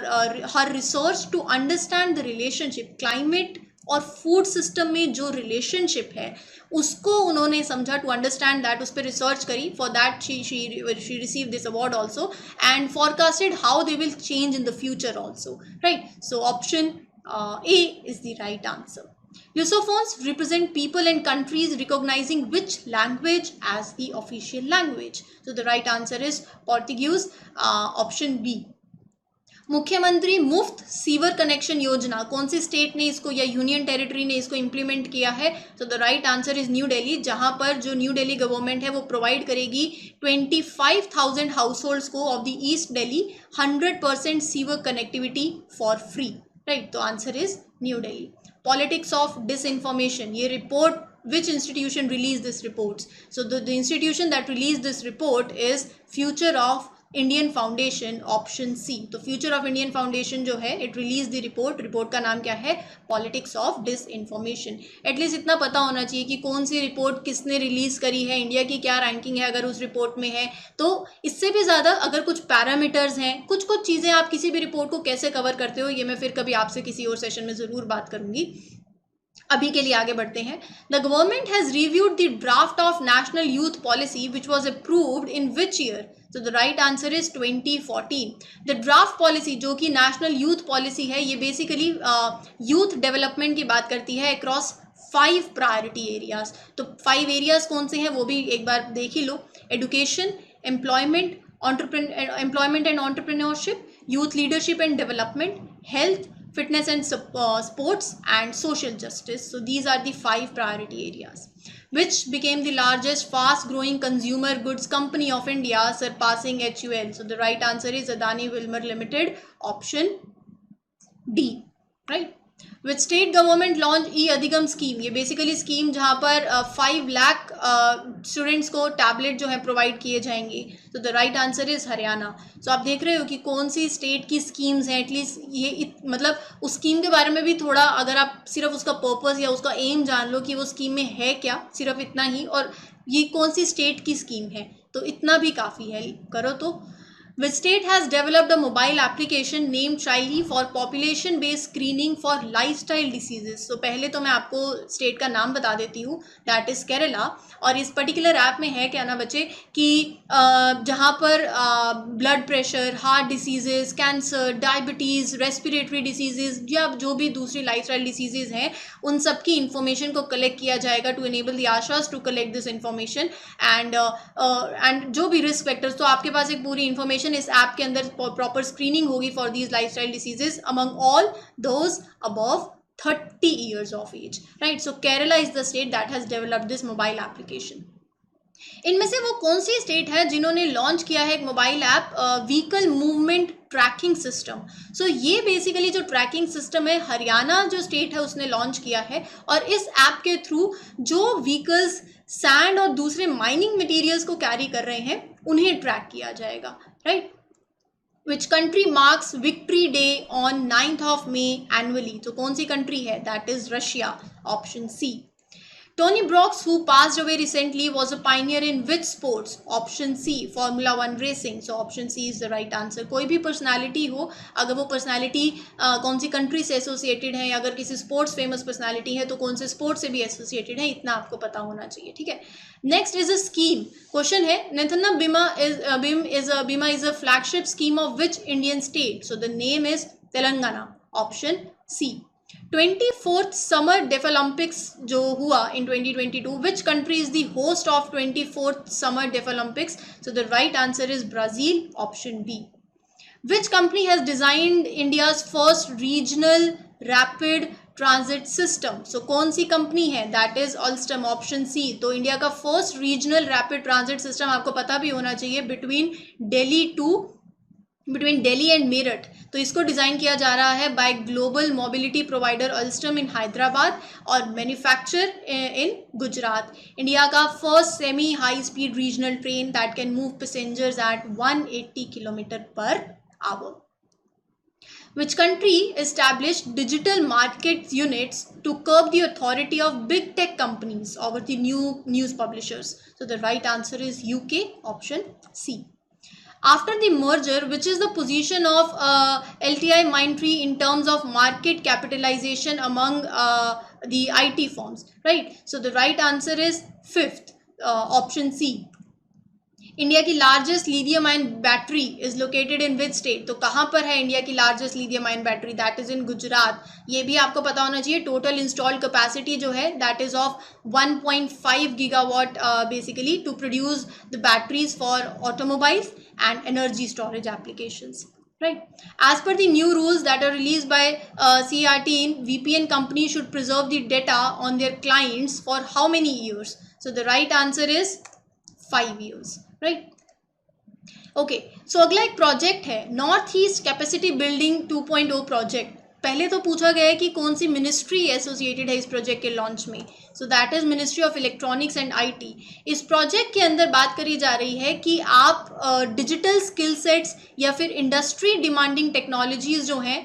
her research to understand the relationship, climate और food system में जो relationship है उसको उन्होंने समझा, to understand that, उस पर research करी। For that she receive this award also and forecasted how they will change in the future also, right. So option A is the right answer. Lusophones represent people and countries recognizing which language as the official language? So the right answer is Portuguese, option B. मुख्यमंत्री मुफ्त sewer connection योजना कौन सी state ने इसको या union territory ने इसको इम्प्लीमेंट किया है? तो the right answer is new Delhi, जहां पर जो न्यू दिल्ली गवर्नमेंट है वो प्रोवाइड करेगी 25,000 हाउस होल्ड्स को of the east Delhi 100% sewer connectivity for free, right. तो answer is new Delhi. Politics of disinformation, ये report which institution released this reports? So the institution that released this report is Future of Indian foundation, option C. तो future of Indian foundation जो है it release the report, report का नाम क्या है? Politics of disinformation. At least इतना पता होना चाहिए कि कौन सी रिपोर्ट किसने रिलीज करी है, इंडिया की क्या रैंकिंग है अगर उस रिपोर्ट में है। तो इससे भी ज़्यादा अगर कुछ पैरामीटर्स हैं, कुछ कुछ चीज़ें, आप किसी भी रिपोर्ट को कैसे कवर करते हो, ये मैं फिर कभी आपसे किसी और सेशन में ज़रूर बात करूंगी। अभी के लिए आगे बढ़ते हैं। The government has reviewed the draft of national youth policy which was approved in which year? तो the right answer is 2014। The draft policy जो कि नेशनल यूथ पॉलिसी है, ये बेसिकली यूथ डेवलपमेंट की बात करती है अक्रॉस 5 प्रायोरिटी एरियाज। तो 5 एरियाज कौन से हैं वो भी एक बार देख ही लो। Education, employment, employment and entrepreneurship, youth leadership and development, health, fitness and sports, and social justice. So these are the 5 priority areas. Which became the largest fast growing consumer goods company of India, surpassing HUL? So the right answer is Adani Wilmar Limited, option D, right? Which state government launched e-अधिगम scheme? ये basically scheme जहाँ पर 5 lakh students को tablet जो है provide किए जाएंगे। तो the right answer is Haryana. So आप देख रहे हो कि कौन सी स्टेट की स्कीम्स हैं, एटलीस्ट ये मतलब उस स्कीम के बारे में भी थोड़ा, अगर आप सिर्फ उसका पर्पस या उसका एम जान लो कि वो स्कीम में है क्या, सिर्फ इतना ही, और ये कौन सी स्टेट की स्कीम है, तो इतना भी काफ़ी है। करो तो Which state has developed a mobile application named Chiley for population-based screening for lifestyle diseases? So पहले तो मैं आपको स्टेट का नाम बता देती हूँ, that is केरला। और इस पर्टिकुलर ऐप में है क्या ना बच्चे कि जहाँ पर blood pressure, heart diseases, cancer, diabetes, respiratory diseases या जो भी दूसरी लाइफस्टाइल डिसीजेज हैं उन सब की इंफॉर्मेशन को कलेक्ट किया जाएगा to enable the ASHAs to collect this information and जो भी रिस्क फैक्टर्स। तो आपके पास एक पूरी इंफॉर्मेशन इस ऐप के अंदर प्रॉपर स्क्रीनिंग होगी for these lifestyle diseases among all those above 30 years of age, right? So Kerala is the state that has developed this mobile application. इनमें से वो कौन सी स्टेट है जिन्होंने लॉन्च किया है एक mobile app vehicle movement tracking system? So ये बेसिकली जो ट्रैकिंग सिस्टम है हरियाणा जो स्टेट है उसने लॉन्च किया है, और इस ऐप के थ्रू जो व्हीकल्स सैंड और दूसरे माइनिंग मटेरियल्स को कैरी कर रहे हैं उन्हें ट्रैक किया जाएगा, right? Which country marks Victory Day on 9th of May annually? तो कौन सी कंट्री है? That is Russia, option C. Tony Brooks, who passed away recently, was a pioneer in which sports? Option C, Formula 1 racing. So option C is the right answer. कोई भी personality हो, अगर वो personality कौन सी country से associated है, अगर किसी स्पोर्ट्स फेमस पर्सनालिटी है तो कौन से स्पोर्ट्स से भी एसोसिएटेड है, इतना आपको पता होना चाहिए, ठीक है। Next is a scheme. Question है, Nethanna Bima is a flagship scheme of which Indian state? So the name is Telangana. Option C. 24th summer Deaflympics जो हुआ in 2022, which country is the host of 24th summer Deaflympics? So the right answer is Brazil. Option B. Which company has designed India's first regional rapid transit system? So कौन सी company है? That is Alstom. Option C. तो India का first regional rapid transit system आपको पता भी होना चाहिए बिटवीन दिल्ली एंड मेरठ। तो इसको डिज़ाइन किया जा रहा है by global mobility provider Alstom in Hyderabad और मैन्युफैक्चर इन गुजरात। इंडिया का first semi high speed regional train that can move passengers at 180 kilometre per hour. Which country established digital markets units to curb the authority of big tech companies over the new news publishers? So the right answer is UK. Option C. After the merger, which is the position of LTIMindtree in terms of market capitalization among the IT firms, right? So the right answer is 5th, option C. India की largest lithium ion battery is located in which state? तो कहाँ पर है India की largest lithium ion battery? That is in Gujarat. ये भी आपको पता होना चाहिए। टोटल इंस्टॉल्ड कैपेसिटी जो है that is of 1.5 gigawatt basically to produce the batteries for automobiles and energy storage applications, right? As per the new rules that are released by CRT, VPN companies should preserve the data on their clients for how many years? So the right answer is 5 years, right? Okay, so अगला एक project है north east capacity building 2.0 project. पहले तो पूछा गया है कि कौन सी मिनिस्ट्री एसोसिएटेड है इस प्रोजेक्ट के लॉन्च में। सो that is ministry of electronics and IT. इस प्रोजेक्ट के अंदर बात करी जा रही है कि आप डिजिटल स्किल सेट्स या फिर इंडस्ट्री डिमांडिंग टेक्नोलॉजीज जो हैं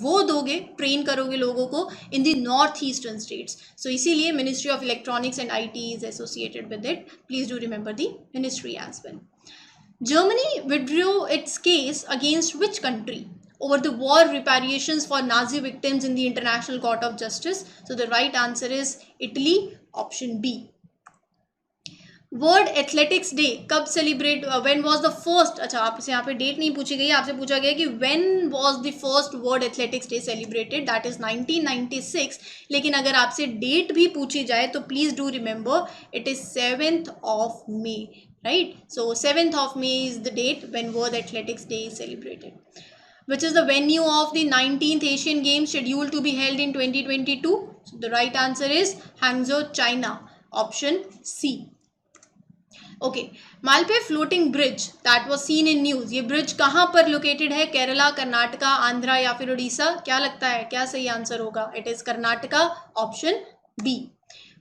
वो दोगे, ट्रेन करोगे लोगों को in the north eastern states. So इसीलिए ministry of electronics and IT is associated with it. Please do remember the ministry as well. Germany withdrew its case against which country over the war reparations for Nazi victims in the International Court of Justice? So the right answer is Italy. Option B. World athletics day कब celebrate, when was the first? अच्छा, आपसे यहाँ पे date नहीं पूछी गई, आपसे पूछा गया कि when was the first world athletics day celebrated? That is 1996। लेकिन अगर आपसे डेट भी पूछी जाए तो please do remember it is 7th of May, right? So 7th of May is the date when World Athletics Day is celebrated. Which is the venue of the 19th Asian Games scheduled to be held in 2022? So the right answer is Hangzhou, China. Option C. Okay, Malpe floating bridge that was scene in news, ये bridge कहाँ पर located है? केरला, कर्नाटका, आंध्रा या फिर उड़ीसा? क्या लगता है, क्या सही आंसर होगा? It is Karnataka. Option B.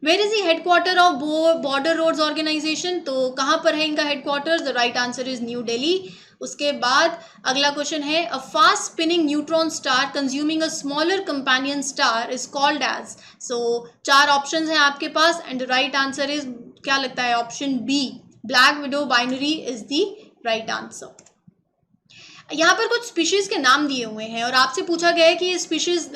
Where is the headquarter of border roads organisation? तो कहाँ पर है इनका headquarter? The right answer is new Delhi. उसके बाद अगला क्वेश्चन है, a fast spinning neutron star consuming a smaller companion star is called as? So 4 options हैं आपके पास and the right answer is, क्या लगता है, option B, black widow binary is the right answer. यहाँ पर कुछ स्पीशीज के नाम दिए हुए हैं और आपसे पूछा गया है कि ये species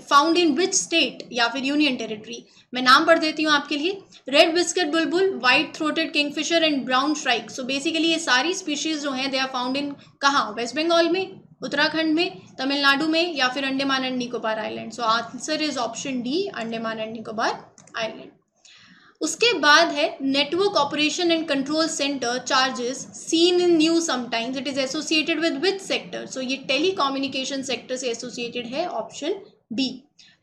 found in which state या फिर यूनियन टेरिटरी। मैं नाम पढ़ देती हूँ आपके लिए, red biscuit Bulbul, white throated Kingfisher and brown shrike. So basically ये सारी स्पीशीज जो हैं दे आर फाउंड इन कहाँ? वेस्ट बंगाल में, उत्तराखंड में, तमिलनाडु में या फिर Andaman and Nicobar island. So answer is option D, Andaman and Nicobar island. उसके बाद है network operation and control centre charges seen in news sometimes, it is associated with which sector? So ये टेलीकम्युनिकेशन सेक्टर से एसोसिएटेड है। Option B.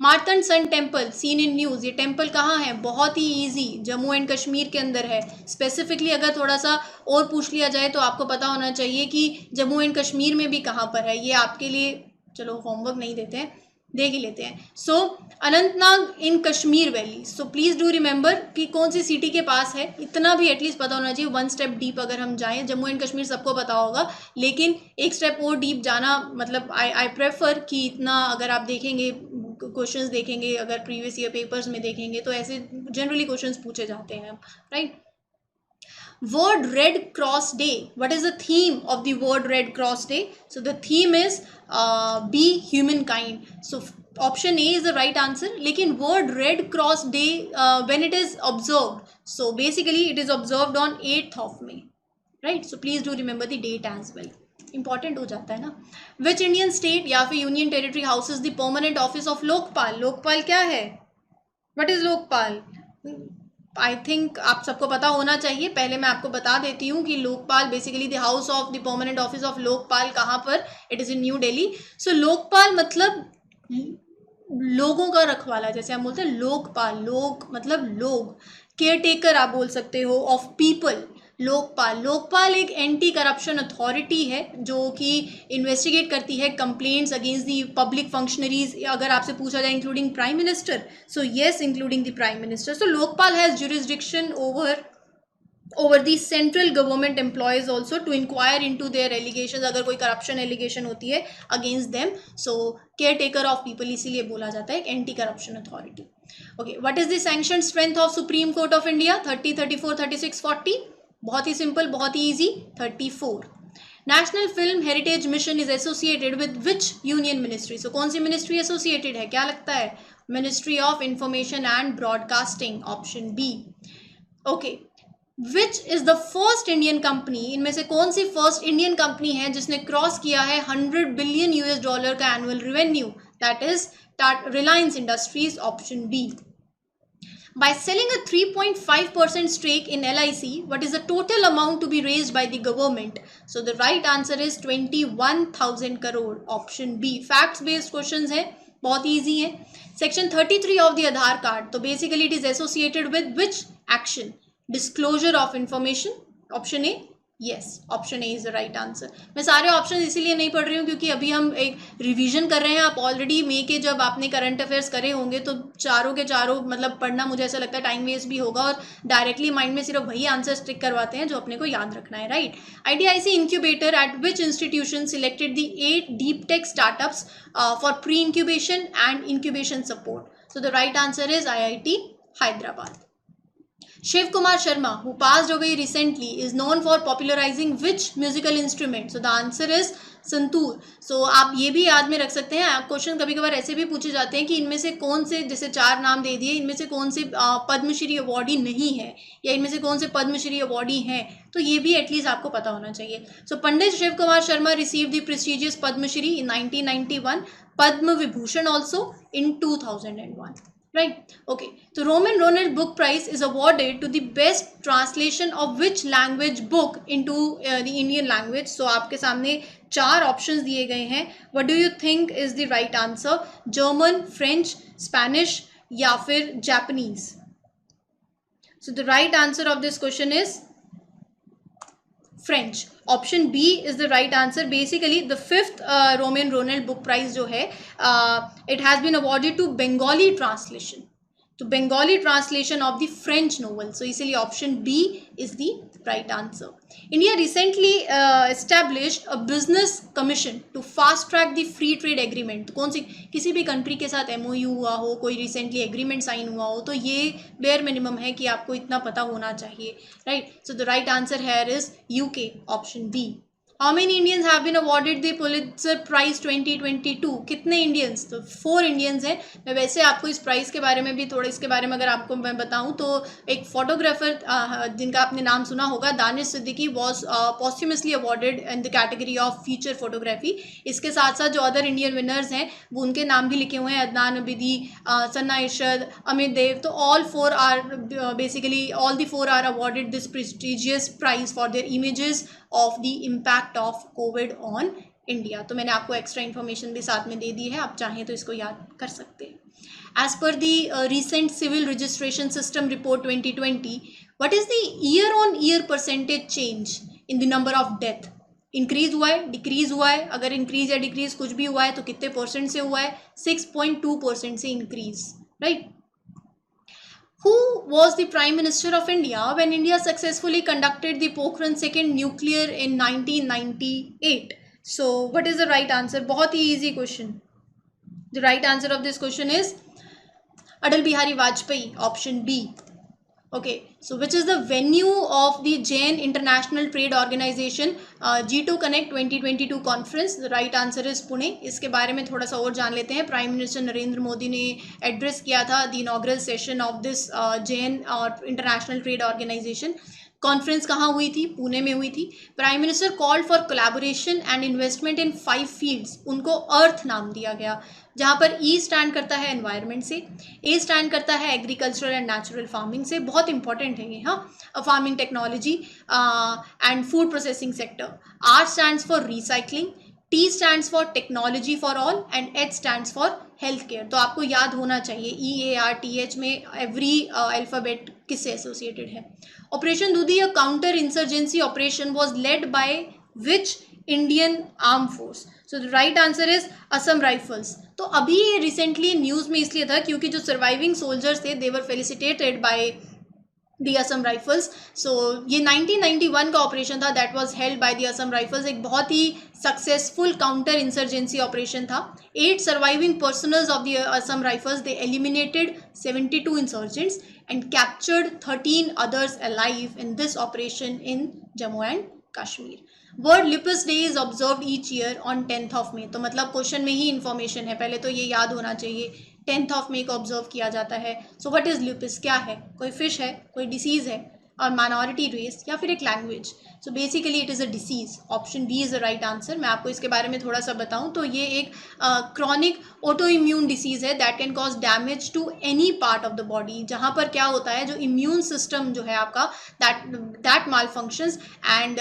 Martand sun temple seen in news, ये temple कहाँ है? बहुत ही इजी, जम्मू एंड कश्मीर के अंदर है। स्पेसिफिकली अगर थोड़ा सा और पूछ लिया जाए तो आपको पता होना चाहिए कि जम्मू एंड कश्मीर में भी कहाँ पर है। ये आपके लिए, चलो होमवर्क नहीं देते हैं, देख ही लेते हैं। So Anantnag in Kashmir valley. So please do remember कि कौन सी सिटी के पास है, इतना भी एटलीस्ट पता होना चाहिए। 1 स्टेप डीप अगर हम जाएं, जम्मू एंड कश्मीर सबको पता होगा, लेकिन एक स्टेप और डीप जाना, मतलब आई प्रेफर कि इतना, अगर आप देखेंगे क्वेश्चंस देखेंगे, अगर प्रीवियस ईयर पेपर्स में देखेंगे तो ऐसे जनरली क्वेश्चंस पूछे जाते हैं, right. Word Red Cross Day. What is the theme of the word Red Cross Day? So the theme is be humankind. So option A is the right answer. लेकिन word Red Cross Day when it is observed, so basically it is observed on 8th of May, right? So please do remember the date as well. Important हो जाता है ना. Which Indian state या फिर union territory houses the permanent office of Lokpal? Lokpal क्या है? What is Lokpal? I think आप सबको पता होना चाहिए. पहले मैं आपको बता देती हूँ कि Lokpal basically the house of the permanent office of Lokpal कहाँ पर? It is in New Delhi. So Lokpal मतलब लोगों का रखवाला, जैसे हम बोलते हैं लोकपाल, लोक मतलब लोग. केयर टेकर आप बोल सकते हो ऑफ पीपल. लोकपाल एक एंटी करप्शन अथॉरिटी है जो कि इन्वेस्टिगेट करती है complaints against the public functionaries. अगर आपसे पूछा जाए including prime minister, so yes including the prime minister. So Lokpal has jurisdiction over the central government employees also to inquire into their allegations. अगर कोई corruption allegation होती है against them, so caretaker of people इसीलिए बोला जाता है anti corruption authority. Okay, what is the sanction strength of supreme court of India? 30, 34, 36, 40. बहुत ही सिंपल, बहुत ही easy. 34. National film heritage mission is associated with which union ministry? So कौन सी मिनिस्ट्री एसोसिएटेड है, क्या लगता है? Ministry of information and broadcasting, option B. Okay, which is the first Indian company? इनमें से कौन सी फर्स्ट इंडियन कंपनी है जिसने क्रॉस किया है $100 बिलियन का annual revenue? That is Reliance industries, option B. By selling a 3.5% stake in LIC, what is the total amount to be raised by the government? So the right answer is 21,000 crore, option B. Facts based questions है, बहुत easy है. Section 33 of the Aadhaar card, तो basically it is associated with which action? Disclosure of information, option A. yes, option A is the right answer. मैं सारे option इसीलिए नहीं पढ़ रही हूँ क्योंकि अभी हम एक रिवीजन कर रहे हैं. आप ऑलरेडी मे के जब आपने करंट अफेयर्स करे होंगे तो चारों के चारों मतलब पढ़ना मुझे ऐसा लगता है टाइम वेस्ट भी होगा और डायरेक्टली माइंड में सिर्फ वही आंसर स्टिक करवाते हैं जो अपने को याद रखना है, right. IDIC incubator eight which institution selected the 8 deep tech startups for pre incubation and incubation support? So the right answer is IIT Hyderabad. Shiv Kumar Sharma, who passed away recently, is known for popularizing which musical instrument? So the answer is santoor. So आप ये भी याद में रख सकते हैं. Question कभी कभार ऐसे भी पूछे जाते हैं कि इनमें से कौन से, जैसे 4 नाम दे दिए, इनमें से कौन से पद्मश्री अवॉर्डी नहीं है या इनमें से कौन से पद्मश्री अवॉर्डी हैं, तो ये भी एटलीस्ट आपको पता होना चाहिए. So Pandit Shiv Kumar Sharma received the prestigious Padma Shri in 1991, Padma Vibhushan also in 2001. Right. Okay. So Roman Ronald Book Prize is awarded to the best translation of which language book into the Indian language? So आपके सामने 4 options दिए गए हैं. What do you think is the right answer? German, French, Spanish या फिर Japanese? So the right answer of this question is French. Option B is the right answer. Basically the 5th Romain Rolland book prize जो है it has been awarded to Bengali translation, तो Bengali translation of the French novel. So इसीलिए option B is the right answer. India recently established a business commission to fast track the free trade agreement. कौन सी, किसी भी country के साथ MOU हुआ हो, कोई रिसेंटली एग्रीमेंट साइन हुआ हो, तो ये बेयर मिनिमम है कि आपको इतना पता होना चाहिए, right. So the right answer here is UK, option B. How many Indians have been awarded the Pulitzer Prize 2022? कितने इंडियंस? तो 4 इंडियंस हैं. मैं वैसे आपको इस प्राइज़ के बारे में भी थोड़ा, इसके बारे में अगर आपको मैं बताऊं तो एक फोटोग्राफर जिनका आपने नाम सुना होगा, Danish Siddiqui, was posthumously awarded in the category of feature photography. इसके साथ साथ जो अदर इंडियन विनर्स हैं वो उनके नाम भी लिखे हुए हैं, अदनान अबिदी, सन्ना इरशद, अमित देव. तो all 4 are awarded this prestigious prize for their images of the impact of covid on India. तो मैंने आपको एक्स्ट्रा इन्फॉर्मेशन भी साथ में दे दी है, आप चाहें तो इसको याद कर सकते हैं. As per the recent civil registration system report 2020, what is the year on year percentage change in the number of death? Increase हुआ है, डिक्रीज हुआ है? अगर इंक्रीज या डिक्रीज कुछ भी हुआ है तो कितने परसेंट से हुआ है? 6.2% से increase, right. Who was the Prime Minister of India when India successfully conducted the Pokhran 2 nuclear in 1998? So, what is the right answer? बहुत ही easy question. The right answer of this question is Atal Bihari Vajpayee, option B. Okay, so which is the venue of the Jain International Trade Organization G2 Connect 2022 conference? The right answer is Pune. इसके बारे में थोड़ा सा और जान लेते हैं. Prime minister Narendra Modi ने एड्रेस किया था the inaugural session of this Jain और इंटरनेशनल ट्रेड ऑर्गेनाइजेशन. कॉन्फ्रेंस कहाँ हुई थी? पुणे में हुई थी. Prime minister called for collaboration and investment in 5 fields. उनको अर्थ नाम दिया गया, जहाँ पर ई स्टैंड करता है एनवायरनमेंट से, ए स्टैंड करता है एग्रीकल्चरल एंड नेचुरल फार्मिंग से, बहुत इंपॉर्टेंट है ये, हाँ, farming technology and food processing sector. R stands for recycling, T stands for technology for all and H stands for health care. तो आपको याद होना चाहिए EARTH में एवरी अल्फ़ाबेट किससे एसोसिएटेड है. Operation Dudhi, a counter insurgency operation was led by which Indian arm force? So the right answer is Assam Rifles. तो अभी ये रिसेंटली न्यूज़ में इसलिए था क्योंकि जो सर्वाइविंग सोल्जर्स थे they were felicitated by the Assam Rifles. So ये 1991 का ऑपरेशन था, that was held by the Assam Rifles. एक बहुत ही सक्सेसफुल काउंटर इंसर्जेंसी ऑपरेशन था. 8 surviving personnels of the Assam Rifles, they eliminated 72 insurgents and captured 13 others alive in this operation in Jammu and Kashmir. World Lupus Day is observed each year on 10th of May. तो मतलब question में ही information है, पहले तो ये याद होना चाहिए. 10th of May को ऑब्जर्व किया जाता है. So what is lupus? क्या है? कोई फिश है, कोई डिसीज है, और माइनॉरिटी रेस, या फिर एक language? So basically it is a disease. Option B is the right answer. मैं आपको इसके बारे में थोड़ा सा बताऊं तो ये एक क्रॉनिक ऑटो इम्यून डिसीज है that can cause damage to any part of the body. जहाँ पर क्या होता है, जो इम्यून सिस्टम जो है आपका, that mall functions and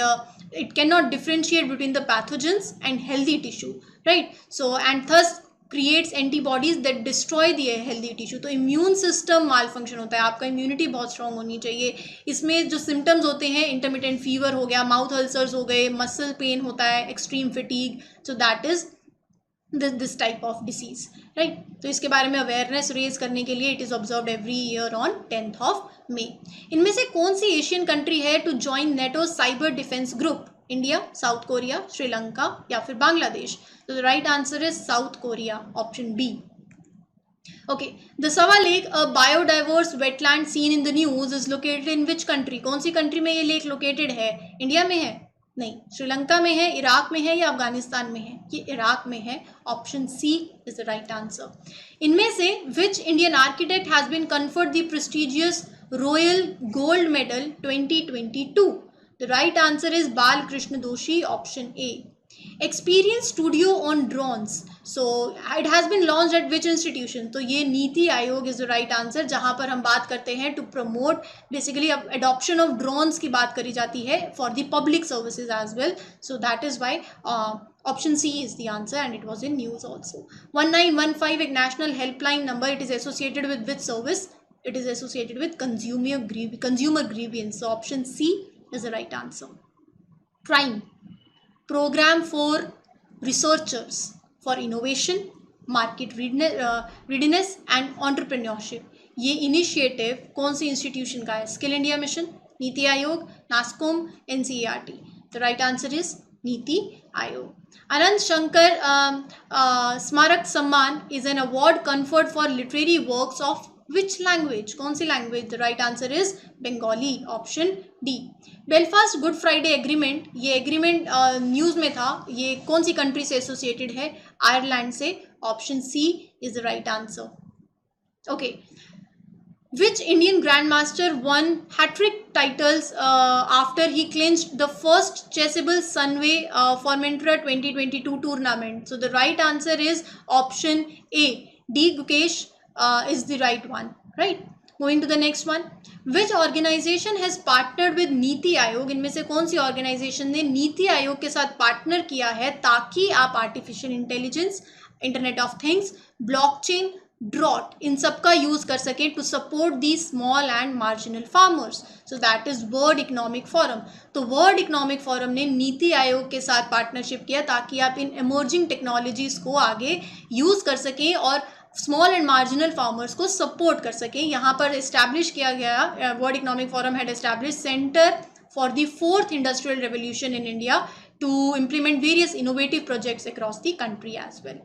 it can not differentiate between the pathogens and healthy tissue, right? So and thus creates antibodies that destroy the healthy tissue. तो इम्यून सिस्टम माल फंक्शन होता है. आपका इम्यूनिटी बहुत strong होनी चाहिए. इसमें जो सिम्टम्स होते हैं, इंटरमिटेंट फीवर हो गया, माउथ अल्सर्स हो गए, मसल पेन होता है, extreme fatigue. So that is this type of disease, right? तो इसके बारे में अवेयरनेस रेज करने के लिए it is observed every year on 10th of May. इनमें से कौन सी एशियन कंट्री है to join NATO cyber defence group? India, South Korea, Sri Lanka या फिर बांग्लादेश? तो the right answer is South Korea, option B. Okay, the Sawa lake, a biodiverse wetland seen in the news, is located in which country? कौन सी country में ये lake located है? India में है? नहीं. श्रीलंका में है, इराक में है, या अफगानिस्तान में है? ये इराक में है, option C is the right answer. इनमें से which Indian architect has been conferred the prestigious royal gold medal 2022? The right answer is Balkrishna Doshi, option A. Experience Studio on drones. So it has been launched at which institution? तो ये NITI Aayog is the right answer, जहाँ पर हम बात करते हैं to promote basically adoption of drones की बात करी जाती है for the public services as well. So that is why option C is the answer and it was in news also. 1915 एक national helpline number. It is associated with which service? It is associated with consumer grievance. So option C is the right answer. Prime, program for researchers for innovation, market readiness and entrepreneurship. ये initiative कौन सी institution का है? Skill India mission, NITI Aayog, NASSCOM, NCERT? The right answer is NITI Aayog. Anant Shankar Smarak Samman is an award conferred for literary works of which language? कौन सी language? The right answer is Bengali, option D. Belfast Good Friday Agreement, ये agreement news में था, ये कौन सी country से associated है? आयरलैंड से, option C is the right answer. Okay, which Indian grandmaster won hat-trick titles after he clinched the first Chessable Sunway Formentera 2022 tournament? So the right answer is option A. D. Gukesh is the right one, right? Moving to the next one. Which organization has partnered with NITI Aayog? इनमें से कौन सी organisation ने नीति आयोग के साथ partner किया है ताकि आप artificial intelligence, internet of things, blockchain, drought, इन सब का यूज कर सके to support the small and marginal farmers? So that is world economic forum. तो वर्ल्ड इकोनॉमिक फोरम ने नीति आयोग के साथ पार्टनरशिप किया ताकि आप इन इमर्जिंग टेक्नोलॉजीज को आगे यूज कर सकें और स्मॉल एंड मार्जिनल फार्मर्स को सपोर्ट कर सकें. यहाँ पर इस्टेब्लिश किया गया, world economic forum had establish centre for the 4th industrial revolution in India to implement various innovative projects across the country as well,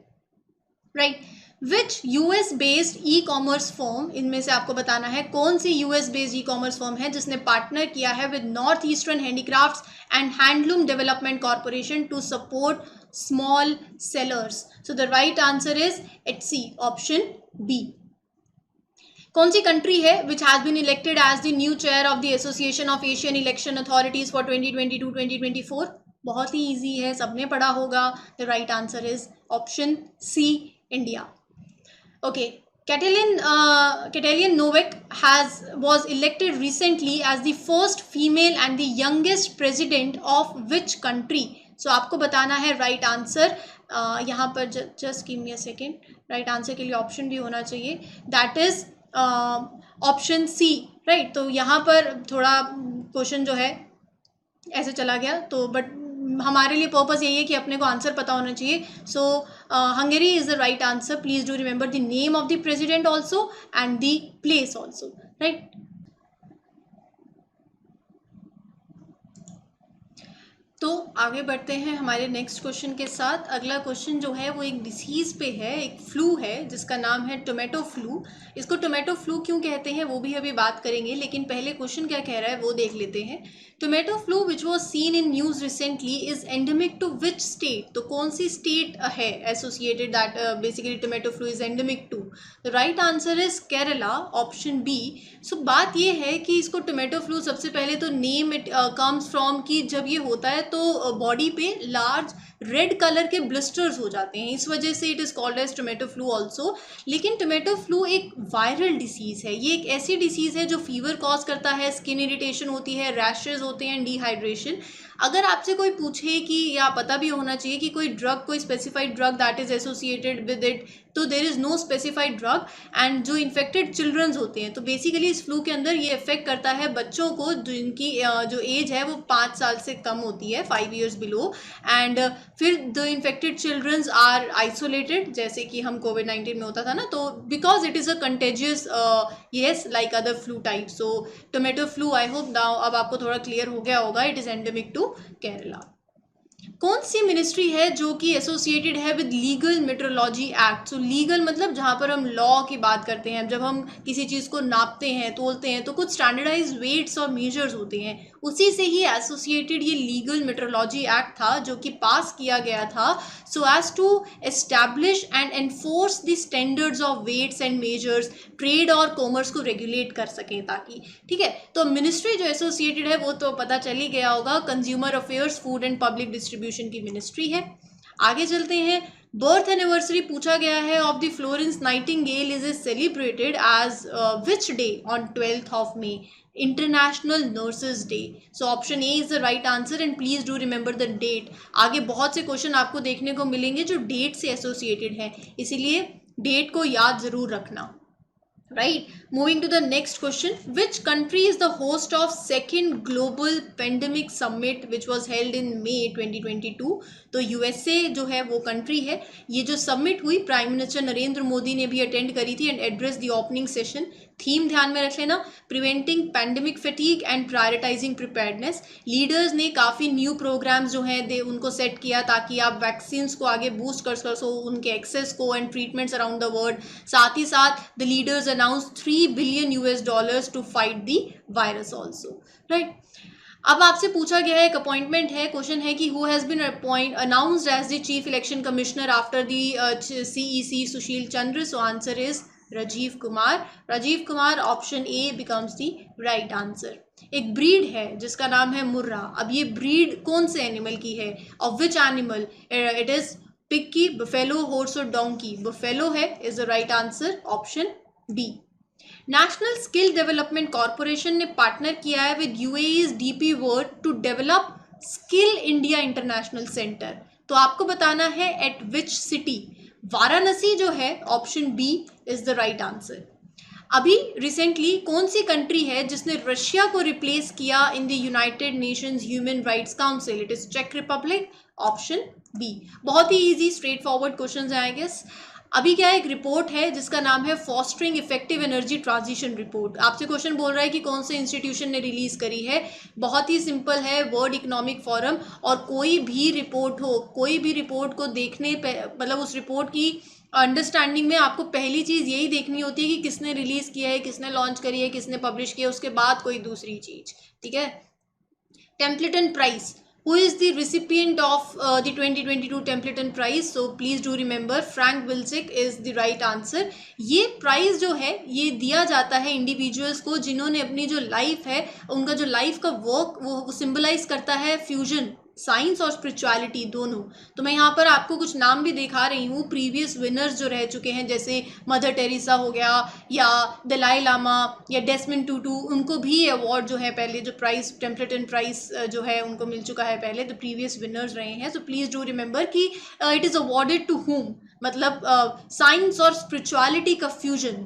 right? Which US based e commerce firm, इनमें से आपको बताना है कौन सी US based e commerce firm है जिसने partner किया है with north eastern handicrafts and handloom development corporation to support small sellers. So the right answer is Etsy, option B. कौन सी कंट्री है which has been elected as the new chair of the association of Asian election authorities for 2022-2024? बहुत ही easy है, सबने पढ़ा होगा. The right answer is option C, India. Okay, Katalin Novak was elected recently as the first female and the youngest president of which country? So आपको बताना है right answer. यहाँ पर just give me a second. Right answer के लिए option भी होना चाहिए. That is option C, right? तो यहाँ पर थोड़ा क्वेश्चन जो है ऐसे चला गया, तो बट हमारे लिए पर्पस यही है कि अपने को आंसर पता होना चाहिए. So Hungary is the right answer. Please do remember the name of the president also and the place also, right. तो आगे बढ़ते हैं हमारे नेक्स्ट क्वेश्चन के साथ. अगला क्वेश्चन जो है वो एक डिसीज़ पे है, एक फ्लू है जिसका नाम है टोमेटो फ्लू. इसको टोमेटो फ्लू क्यों कहते हैं वो भी अभी बात करेंगे, लेकिन पहले क्वेश्चन क्या कह रहा है वो देख लेते हैं. Tomato flu which was seen in news recently is endemic to which state? तो कौन सी स्टेट है associated that basically tomato flu is endemic to? The right answer is Kerala, option B. So बात ये है कि इसको टोमेटो फ्लू सबसे पहले तो नेम इट कम्स फ्रॉम कि जब ये होता है तो बॉडी पे लार्ज रेड कलर के ब्लिस्टर्स हो जाते हैं, इस वजह से it is called as tomato flu also. लेकिन टोमेटो फ्लू एक वायरल डिसीज़ है. ये एक ऐसी डिसीज़ है जो फीवर कॉज करता है, स्किन इरिटेशन होती है, रैशेज होते हैं, डिहाइड्रेशन. अगर आपसे कोई पूछे कि या पता भी होना चाहिए कि कोई ड्रग, कोई specified drug that is associated with it, तो there is no specified drug. And जो इन्फेक्टेड चिल्ड्रंस होते हैं, तो बेसिकली इस फ्लू के अंदर ये इफेक्ट करता है बच्चों को जिनकी जो एज है वो 5 साल से कम होती है, 5 years बिलो. एंड फिर the infected childrens are isolated, जैसे कि हम कोविड-19 में होता था ना, तो because it is a contagious yes like other flu type. So tomato flu, I hope now अब आपको थोड़ा क्लियर हो गया होगा, it is endemic to Kerala. कौन सी मिनिस्ट्री है जो कि एसोसिएटेड है with legal metrology act? So legal मतलब जहाँ पर हम लॉ की बात करते हैं, जब हम किसी चीज़ को नापते हैं, तोलते हैं, तो कुछ स्टैंडर्डाइज वेट्स और मेजर्स होते हैं, उसी से ही एसोसिएटेड ये लीगल मेट्रोलॉजी एक्ट था जो कि पास किया गया था so as to establish and enforce the standards of weights and measures, trade और कॉमर्स को रेगुलेट कर सकें ताकि. ठीक है, तो मिनिस्ट्री जो एसोसिएटेड है वो तो पता चल ही गया होगा, consumer affairs, food and public distribution की मिनिस्ट्री है. आगे चलते हैं. बर्थ एनिवर्सरी पूछा गया है of the Florence Nightingale is celebrated as which day on 12th of May? International nurses day. So option A is the right answer and please do remember the date. आगे बहुत से question आपको देखने को मिलेंगे जो डेट से associated है, इसीलिए डेट को याद जरूर रखना. Right, moving to the next question. Which country is the host of second global pandemic summit which was held in May 2022? तो USA जो है वो कंट्री है. ये जो समिट हुई प्राइम मिनिस्टर नरेंद्र मोदी ने भी अटेंड करी थी and address the opening session. Theme ध्यान में रख लेना, preventing pandemic fatigue and prioritising preparedness. Leaders ने काफ़ी न्यू प्रोग्राम्स जो हैं दे उनको सेट किया ताकि आप वैक्सीन को आगे बूस्ट कर सको, उनके एक्सेस को and treatments around the world. साथ ही साथ the leaders announce $3 billion to fight the virus also. Right, अब आपसे पूछा गया है, एक अपॉइंटमेंट है, क्वेश्चन है कि who has been announced as the chief election commissioner after the CEC Sushil Chandra? So answer is Rajiv Kumar. Rajiv Kumar, option A becomes the right answer. एक ब्रीड है जिसका नाम है मुर्रा. अब ये ब्रीड कौन से एनिमल की है? Of which animal? It is pig की, बफेलो, हॉर्स और डोंकी? बफेलो है, is the right answer, option B. National skill development corporation ने पार्टनर किया है with UAE's DP World to develop skill India international centre. तो आपको बताना है एट विच सिटी? वाराणसी जो है, option B is the right answer. अभी रिसेंटली कौन सी कंट्री है जिसने रशिया को रिप्लेस किया in the united nations human rights council? It is चेक रिपब्लिक, ऑप्शन बी. बहुत ही इजी स्ट्रेट फॉरवर्ड क्वेश्चन है आई गेस. अभी क्या एक रिपोर्ट है जिसका नाम है fostering effective energy transition report. आपसे क्वेश्चन बोल रहा है कि कौन से इंस्टीट्यूशन ने रिलीज करी है. बहुत ही सिंपल है, वर्ल्ड इकोनॉमिक फोरम. और कोई भी रिपोर्ट हो, कोई भी रिपोर्ट को देखने पे मतलब उस रिपोर्ट की अंडरस्टैंडिंग में आपको पहली चीज़ यही देखनी होती है कि किसने रिलीज़ किया है, किसने लॉन्च करी है, किसने पब्लिश किया है, उसके बाद कोई दूसरी चीज़, ठीक है। Templeton Prize. Who is the recipient of the 2022 Templeton Prize? So please do remember Frank Wilczek is the right answer. ये प्राइज जो है ये दिया जाता है इंडिविजुअल्स को जिन्होंने अपनी जो लाइफ है, उनका जो लाइफ का वर्क वो सिंबलाइज करता है फ्यूजन, साइंस और स्पिरिचुअलिटी दोनों। तो मैं यहाँ पर आपको कुछ नाम भी दिखा रही हूँ प्रीवियस विनर्स जो रह चुके हैं, जैसे मदर टेरेसा हो गया या दलाई लामा या डेस्मंड टूटू, उनको भी अवार्ड जो है पहले जो प्राइज टेम्पलेटन प्राइज जो है उनको मिल चुका है पहले, तो प्रीवियस विनर्स रहे हैं। सो प्लीज़ डू रिमेंबर कि it is awarded to whom, मतलब साइंस और स्पिरिचुअलिटी का फ्यूजन,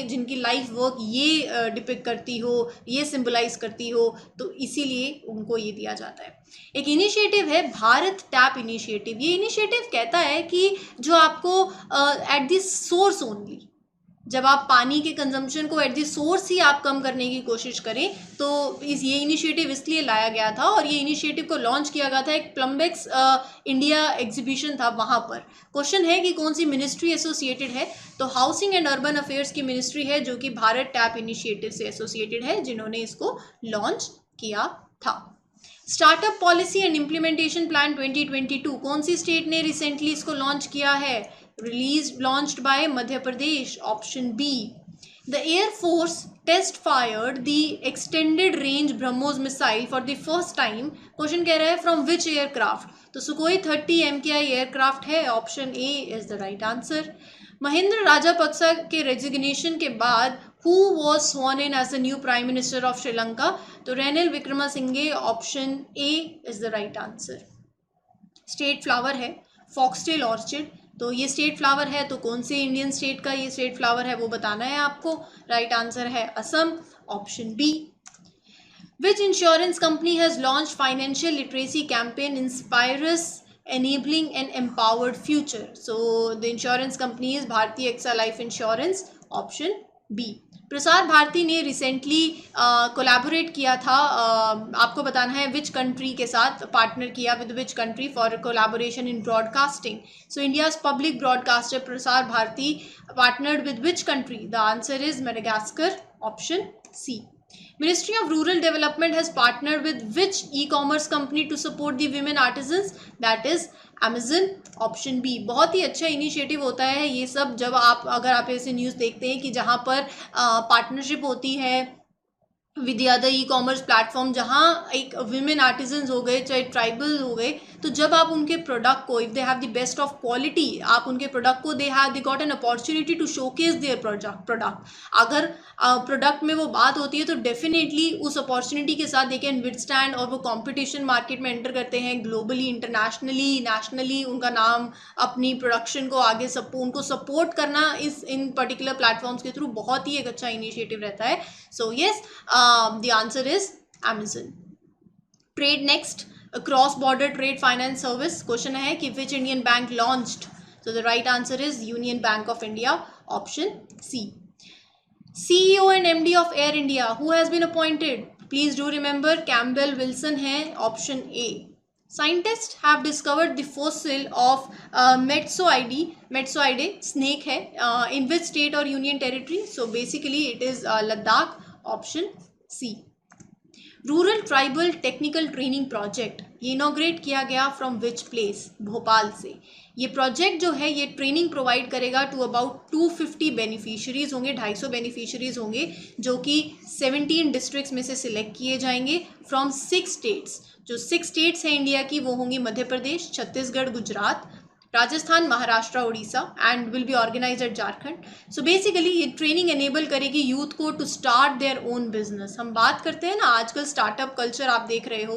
जिनकी लाइफ वर्क ये डिपिक्ट करती हो, ये सिंबलाइज करती हो, तो इसीलिए उनको ये दिया जाता है। एक इनिशिएटिव है भारत टैप इनिशिएटिव। ये इनिशिएटिव कहता है कि जो आपको एट द सोर्स ओनली, जब आप पानी के कंजम्पशन को एट द सोर्स ही आप कम करने की कोशिश करें, तो ये इनिशिएटिव इसलिए लाया गया था और ये इनिशिएटिव को लॉन्च किया गया था एक प्लम्बेक्स इंडिया एग्जीबिशन था वहाँ पर। क्वेश्चन है कि कौन सी मिनिस्ट्री एसोसिएटेड है, तो हाउसिंग एंड अर्बन अफेयर्स की मिनिस्ट्री है जो कि भारत टैप इनिशिएटिव से एसोसिएटेड है, जिन्होंने इसको लॉन्च किया था। Startup policy and implementation plan 2022 कौन सी स्टेट ने रिसेंटली इसको लॉन्च किया है? Launched by Madhya Pradesh, option B. The air force test fired the extended range BrahMos missile for the first time. Question कह रहा है फ्रॉम विच एयरक्राफ्ट, तो सुखोई 30 MKI एयरक्राफ्ट है, option A is the right answer. Mahinda Rajapaksa के resignation के बाद who was sworn in as the new prime minister of Sri Lanka, तो Ranil Wickremesinghe, option A is the right answer. State flower है foxtail orchid, तो ये state flower है, तो कौन से इंडियन स्टेट का ये स्टेट फ्लावर है वो बताना है आपको। राइट आंसर है Assam, option B. Which insurance company has launch financial literacy campaign inspires enabling an empowered future? So the insurance company is Bharti AXA Life Insurance, option B. Prasar Bharati ने recently collaborate किया था, आपको बताना है विच कंट्री के साथ partner किया, with which country for collaboration in broadcasting. So India's public broadcaster Prasar Bharati partnered with which country? The answer is Madagascar, option C. Ministry of Rural Development has partnered with which e-commerce company to support the women artisans? That is Amazon, option B. बहुत ही अच्छा initiative होता है ये सब, जब अगर आप ऐसे न्यूज़ देखते हैं कि जहाँ पर पार्टनरशिप होती है विद अदर ई-कॉमर्स प्लेटफॉर्म, जहाँ एक विमेन आर्टिजन्स हो गए चाहे ट्राइबल हो गए, तो जब आप उनके प्रोडक्ट को, if they have the best of quality, आप उनके प्रोडक्ट को they got an opportunity to showcase their product. अगर प्रोडक्ट में वो बात होती है तो डेफिनेटली उस अपॉर्चुनिटी के साथ दे कैन विदस्टैंड, और वो कंपटीशन मार्केट में एंटर करते हैं ग्लोबली, इंटरनेशनली, नेशनली, उनका नाम, अपनी प्रोडक्शन को आगे उनको सपोर्ट करना इन पर्टिकुलर प्लेटफॉर्म्स के थ्रू बहुत ही एक अच्छा इनिशिएटिव रहता है। So yes, the answer is Amazon. Trade next, a cross-border trade finance service. Question है कि which Indian bank launched? So the right answer is Union Bank of India, option C. CEO and MD of Air India, who has been appointed? Please do remember Campbell Wilson है, option A. Scientists have discovered the fossil of Metsoidae snake है, in which state or union territory? So basically it is Ladakh, option C. Rural tribal technical training project ये inaugurate किया गया from which place? Bhopal से। ये project जो है ये training provide करेगा टू अबाउट 250 बेनिफिशरीज होंगे, 250 बेनिफिशरीज होंगे, जो कि 17 डिस्ट्रिक्ट्स में से सिलेक्ट किए जाएंगे फ्रॉम 6 स्टेट्स। जो 6 स्टेट्स हैं इंडिया की वो होंगी Madhya Pradesh, Chhattisgarh, Gujarat, Rajasthan, Maharashtra, Orissa, and will be organise at Jharkhand. So basically ये ट्रेनिंग एनेबल करेगी यूथ को to start their own business. हम बात करते हैं ना आजकल स्टार्टअप कल्चर, आप देख रहे हो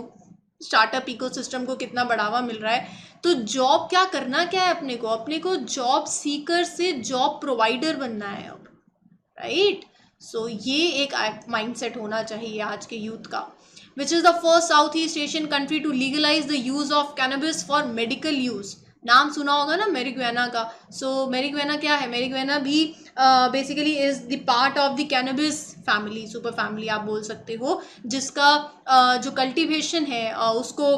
स्टार्टअप इकोसिस्टम को कितना बढ़ावा मिल रहा है, तो जॉब क्या करना क्या है अपने को जॉब सीकर से जॉब प्रोवाइडर बनना है अब, राइट। सो ये एक माइंडसेट होना चाहिए आज के यूथ का। Which is the first south east Asian country to legalise the use of cannabis for medical use? नाम सुना होगा ना मैरिजुआना का। सो मैरिजुआना क्या है? मैरिजुआना भी basically is the part of the cannabis family, super family आप बोल सकते हो, जिसका जो कल्टीवेशन है उसको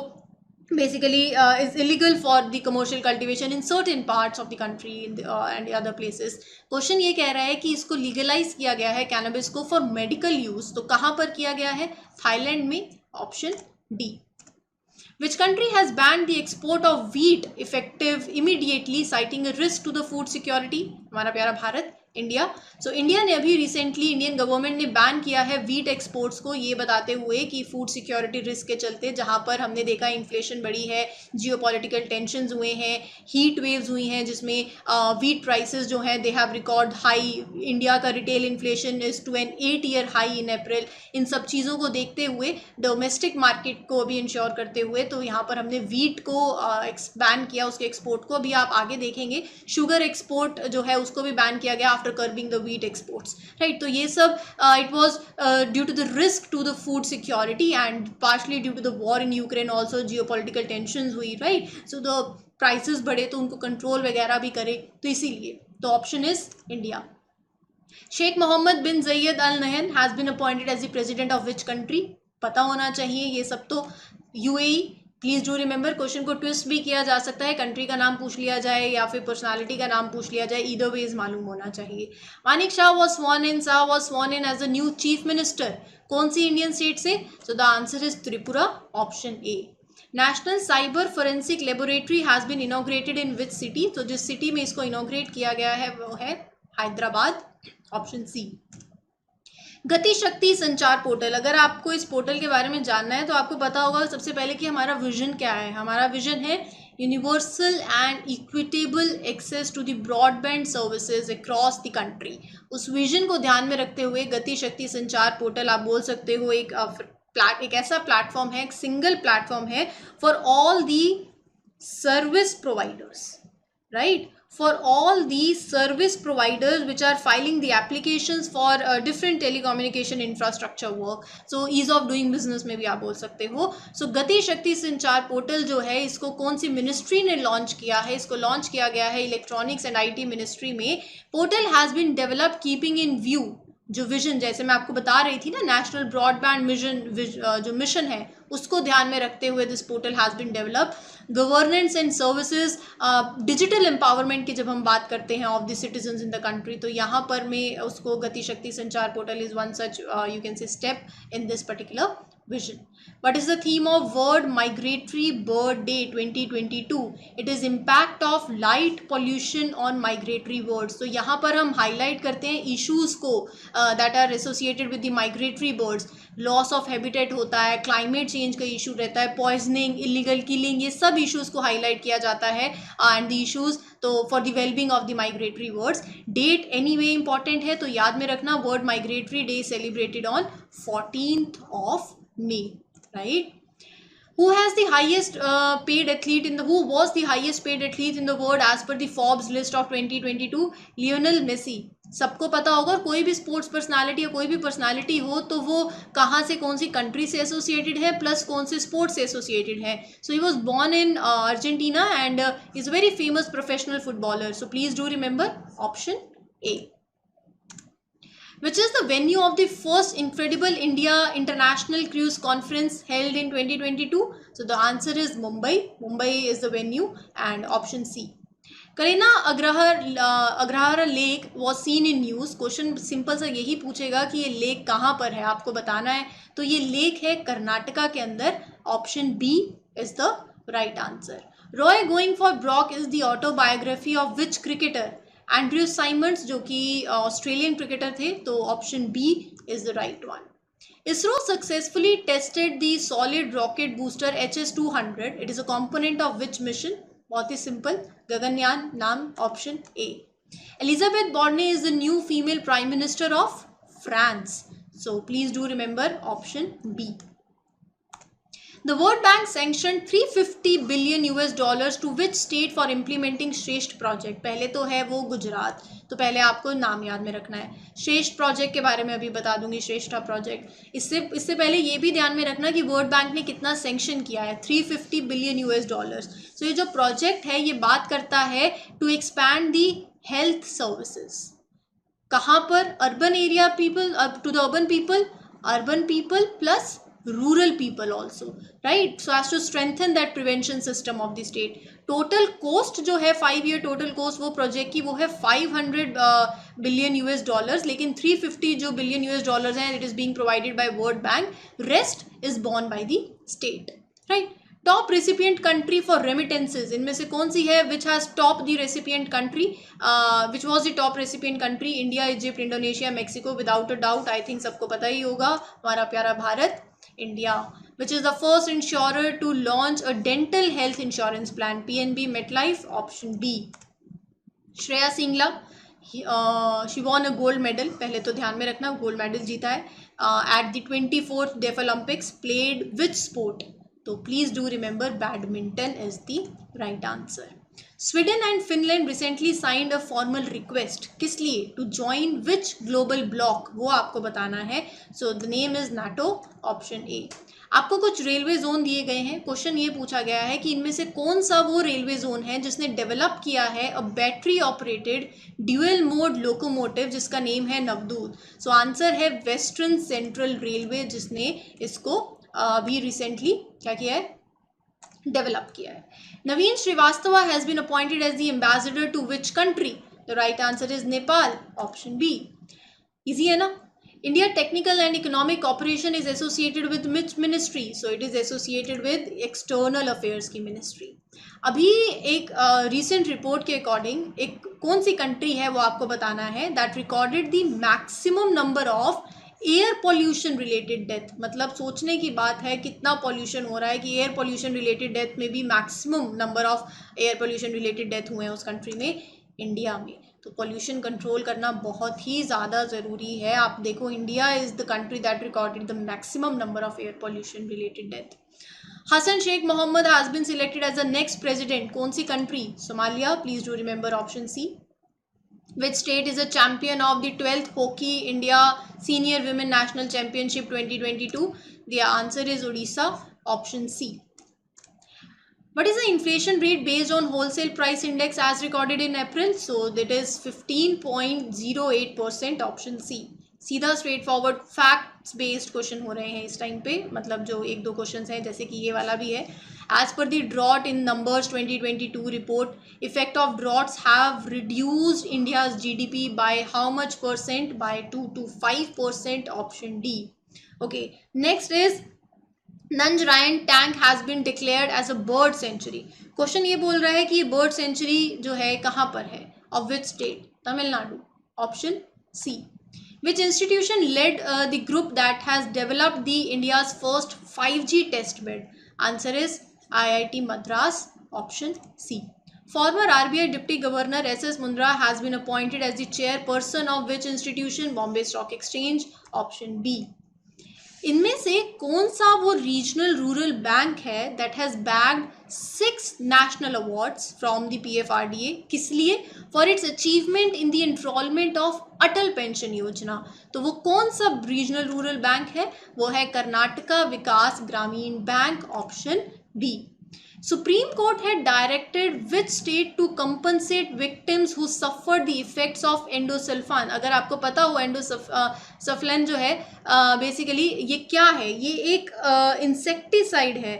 basically is illegal for the commercial cultivation in certain parts of the country and the other places. Question ये कह रहा है कि इसको लीगलाइज किया गया है कैनबिस को फॉर मेडिकल यूज, तो कहाँ पर किया गया है? थाईलैंड में, option D. Which country has banned the export of wheat effective immediately, citing a risk to the food security? हमारा प्यारा भारत, इंडिया। सो इंडिया ने अभी रिसेंटली, इंडियन गवर्नमेंट ने बैन किया है वीट एक्सपोर्ट्स को, ये बताते हुए कि फूड सिक्योरिटी रिस्क के चलते, जहाँ पर हमने देखा इन्फ्लेशन बढ़ी है, जियोपॉलिटिकल टेंशंस हुए हैं, हीट वेव्स हुई हैं, जिसमें वीट प्राइसेस जो हैं they have record high. India का retail inflation is to an 8-year high in April. इन सब चीज़ों को देखते हुए, डोमेस्टिक मार्केट को भी इंश्योर करते हुए, तो यहाँ पर हमने वीट को बैन किया, उसके एक्सपोर्ट को। अभी आप आगे देखेंगे शुगर एक्सपोर्ट जो है उसको भी बैन किया गया after curbing the wheat exports, right. तो ये सब it was due to the risk to the food security and partially due to the war in Ukraine, also geopolitical tensions हुई, राइट। सो द प्राइसेस बढ़े तो उनको control वगैरह भी करे, तो इसीलिए तो option is India. Sheikh Mohamed bin Zayed Al Nahyan has been appointed as the president of which country? पता होना चाहिए ये सब तो। UAE, please do remember, question को ट्विस्ट भी किया जा सकता है, कंट्री का नाम पूछ लिया जाए या फिर पर्सनालिटी का नाम पूछ लिया जाए, ईदर वेज मालूम होना चाहिए। Manik Shah was sworn in as a new chief minister, कौन सी इंडियन स्टेट से? So the answer is Tripura, option A. National cyber forensic laboratory has been inaugurated in which city? तो जिस सिटी में इसको इनॉग्रेट किया गया है वो है हैदराबाद, ऑप्शन सी। गति शक्ति संचार पोर्टल, अगर आपको इस पोर्टल के बारे में जानना है तो आपको पता होगा सबसे पहले कि हमारा विजन क्या है। हमारा विजन है universal and equitable access to the broadband services across the country. उस विजन को ध्यान में रखते हुए गति शक्ति संचार पोर्टल आप बोल सकते हो एक ऐसा प्लेटफॉर्म है, एक सिंगल प्लेटफॉर्म है for all the service providers, right, for all these service providers which are filing the applications for different telecommunication infrastructure work, so ease of doing business में भी आप बोल सकते हो। so गति शक्ति संचार पोर्टल जो है इसको कौन सी मिनिस्ट्री ने लॉन्च किया है? इसको लॉन्च किया गया है इलेक्ट्रॉनिक्स एंड आईटी मिनिस्ट्री में। Portal has been developed keeping in view जो विजन, जैसे मैं आपको बता रही थी ना, नेशनल ब्रॉडबैंड जो मिशन है उसको ध्यान में रखते हुए this portal has been develop. Governance and services, digital empowerment की जब हम बात करते हैं of the citizens in the country, तो यहाँ पर मैं उसको Gati Shakti Sanchar portal is one such you can say step in this particular vision. What is the theme of World Migratory Bird Day 2022? It is impact of light pollution on migratory birds. तो यहाँ पर हम highlight करते हैं issues को that are associated with the migratory birds. Loss of habitat होता है, climate change का issue रहता है, poisoning, illegal killing, ये सब issues को highlight किया जाता है and the issues तो for the wellbeing of the migratory birds. Date anyway important है तो याद में रखना, world migratory day celebrated on 14th of May, right? Who was the highest paid athlete in the world as per the Forbes list of 2022? Lionel Messi, सबको पता होगा। कोई भी स्पोर्ट्स पर्सनालिटी या कोई भी पर्सनालिटी हो तो वो कहाँ से, कौन सी कंट्री से एसोसिएटेड है, प्लस कौन से स्पोर्ट्स से एसोसिएटेड है। So he was born in Argentina and is a very famous professional footballer. So please do remember option A. Which is the venue of the first Incredible India International Cruise Conference held in 2022? So the answer is Mumbai. Mumbai is the venue and option C. Karina Agrahara lake was seen in news. Question simple सा यही पूछेगा कि ये lake कहाँ पर है, आपको बताना है। तो ये लेक है कर्नाटका के अंदर, option B is the right answer. Roy going for broke is the autobiography of which cricketer? Andrew Symonds जो कि ऑस्ट्रेलियन क्रिकेटर थे, तो option B is the right one. ISRO successfully tested the solid rocket booster HS-200. It is a component of which mission? बहुत ही simple, Gaganyaan नाम, option A. Elisabeth Borne is the new female prime minister of France, so please do remember option B. The World Bank sanctioned $350 billion to which state for implementing श्रेष्ठ project? पहले तो है वो गुजरात, तो पहले आपको नाम याद में रखना है। श्रेष्ठ प्रोजेक्ट के बारे में अभी बता दूंगी, श्रेष्ठा प्रोजेक्ट। इससे पहले ये भी ध्यान में रखना कि वर्ल्ड बैंक ने कितना सेंक्शन किया है, $350 billion। सो ये जो प्रोजेक्ट है ये बात करता है to expand the health services. कहाँ पर? Urban area people, to the urban people plus rural people also, right? So as to strengthen that prevention system of the state. Total cost जो है 5 ईयर टोटल कोस्ट वो project की वो है 500 billion US dollars, लेकिन 350 जो billion US dollars हैं it is being provided by World Bank, rest is borne by the state, right? Top recipient country for remittances, इनमें से कौन सी है which has top the recipient country, which was the top recipient country? India, Egypt, Indonesia, Mexico? Without a doubt I think सबको पता ही होगा, हमारा प्यारा Bharat, India. Which is the first insurer to launch a dental health insurance plan? PNB, MetLife? Option B. Shreya Singla, she won a gold medal, पहले तो ध्यान में रखना गोल्ड मेडल जीता है at the 24th Deaf Olympics. Played which sport? तो please do remember badminton is the right answer. Sweden and Finland recently signed a formal request, किस लिए? To join which global bloc? वो आपको बताना है. So the name is NATO. Option A. आपको कुछ railway zone दिए गए हैं. क्वेश्चन ये पूछा गया है कि इनमें से कौन सा वो रेलवे जोन है जिसने डेवलप किया है a battery operated dual mode locomotive जिसका नेम है नवदूत. सो आंसर है वेस्टर्न सेंट्रल रेलवे, जिसने इसको अभी रिसेंटली क्या किया है, डेवलप किया है. Naveen Srivastava has been appointed as the ambassador to which country? The right answer is Nepal. Option B. Easy है ना? India technical and economic cooperation is associated with which ministry? So it is associated with external affairs की ministry. अभी एक recent report के according एक कौन सी country है वो आपको बताना है that recorded the maximum number of air pollution related death. मतलब सोचने की बात है कितना पॉल्यूशन हो रहा है कि एयर पॉल्यूशन रिलेटेड डेथ में भी maximum number of air pollution related death हुए हैं उस कंट्री में, इंडिया में. तो पॉल्यूशन कंट्रोल करना बहुत ही ज़्यादा ज़रूरी है. आप देखो India is the country that recorded the maximum number of air pollution related death. Hassan Sheikh Mohamud has been selected as the next president. कौन सी country? Somalia. Please do remember option C. Which state is a champion of the 12th Hockey India Senior Women National Championship 2022? The answer is Odisha. Option C. What is the inflation rate based on wholesale price index as recorded in April? So that is 15.08%. Option C. सीधा straight forward facts based question हो रहे हैं इस time पे, मतलब जो एक दो क्वेश्चन हैं जैसे कि ये वाला भी है. As per the drought in numbers 2022 report, effect of droughts have reduced India's GDP by how much percent? By 2 to 5%. Option D. Okay, next is Nanjarayan tank has been declared as a bird sanctuary. Question ये बोल रहा है कि ये bird sanctuary जो है कहाँ पर है, of which state? Tamil Nadu. Option C. Which institution led the group that has developed the India's first 5G test bed? Answer is IIT Madras. Option C. Former RBI Deputy Governor S.S. Mundra has been appointed as the chairperson of which institution? Bombay Stock Exchange. Option B. इनमें से कौन सा वो regional rural bank है that has bagged 6 national awards from the PFRDA? किस लिए? For its achievement in the enrolment of Atal pension योजना. तो वो कौन सा रीजनल रूरल बैंक है? वो है Karnataka Vikas Grameen bank. Option B. Supreme Court had directed which state to compensate victims who suffered the effects of endosulfan? अगर आपको पता हो एंडोसल्फान जो है बेसिकली ये क्या है, ये एक इंसेक्टिसाइड है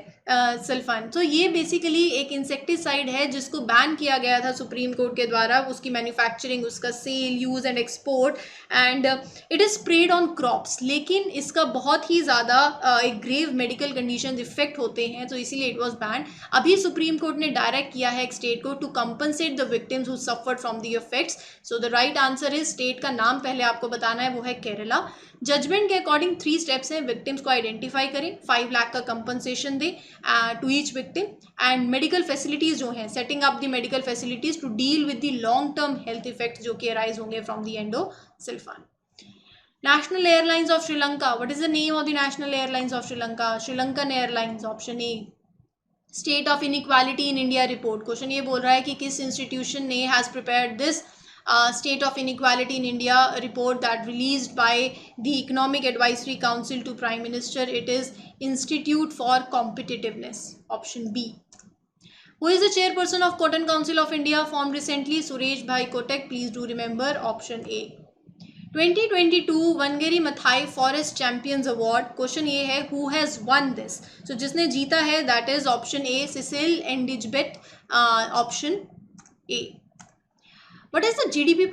सल्फान. तो ये बेसिकली एक इंसेक्टिसाइड है जिसको बैन किया गया था सुप्रीम कोर्ट के द्वारा, उसकी मैन्युफैक्चरिंग, उसका sale, use and export, and it is spread on crops. लेकिन इसका बहुत ही ज़्यादा एक ग्रेव मेडिकल कंडीशन इफेक्ट होते हैं, तो इसीलिए इट वॉज बैन. अभी सुप्रीम कोर्ट ने डायरेक्ट किया है एक स्टेट को to compensate the victims who suffered from the effects. So the right answer is, state का नाम पहले आपको बताना है, वो है केरला. जजमेंट के अकॉर्डिंग 3 स्टेप्स हैं. विक्टिम्स को आइडेंटिफाई करें, 5 लाख का कंपनसेशन दे to each victim, and medical facilities जो हैं, setting up the medical facilities to deal with the long term health effects जो कि अराइज होंगे from the endosulfan. National Airlines of Sri Lanka. What is the name of the National Airlines of Sri Lanka? Sri Lankan Airlines. Option A. State of Inequality in India report. Question ये बोल रहा है कि किस institution ने has prepared this State of Inequality in India report that released by the Economic Advisory Council to Prime Minister? It is Institute for Competitiveness. Option B. Who is the chairperson of Cotton Council of India formed recently? Suresh Bhai Kotak. Please do remember. Option A. 2022 Wangari Maathai forest champions award, question ये है who has won this. So जिसने जीता है that is option A Cecile Ndjebet, option A. What is the GDP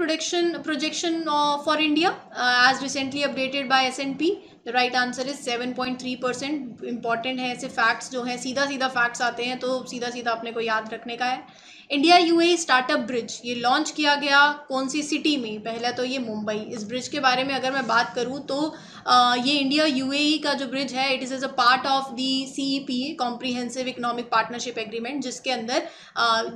projection for India as recently updated by S&P? The right answer is 7.3%. Important है ऐसे facts जो हैं, सीधा सीधा facts आते हैं तो सीधा सीधा अपने को याद रखने का है। इंडिया यूएई स्टार्टअप ब्रिज ये लॉन्च किया गया कौन सी सिटी में? पहला तो ये मुंबई। इस ब्रिज के बारे में अगर मैं बात करूँ तो ये इंडिया यूएई का जो ब्रिज है it is as a part of the CEPA comprehensive economic partnership agreement, जिसके अंदर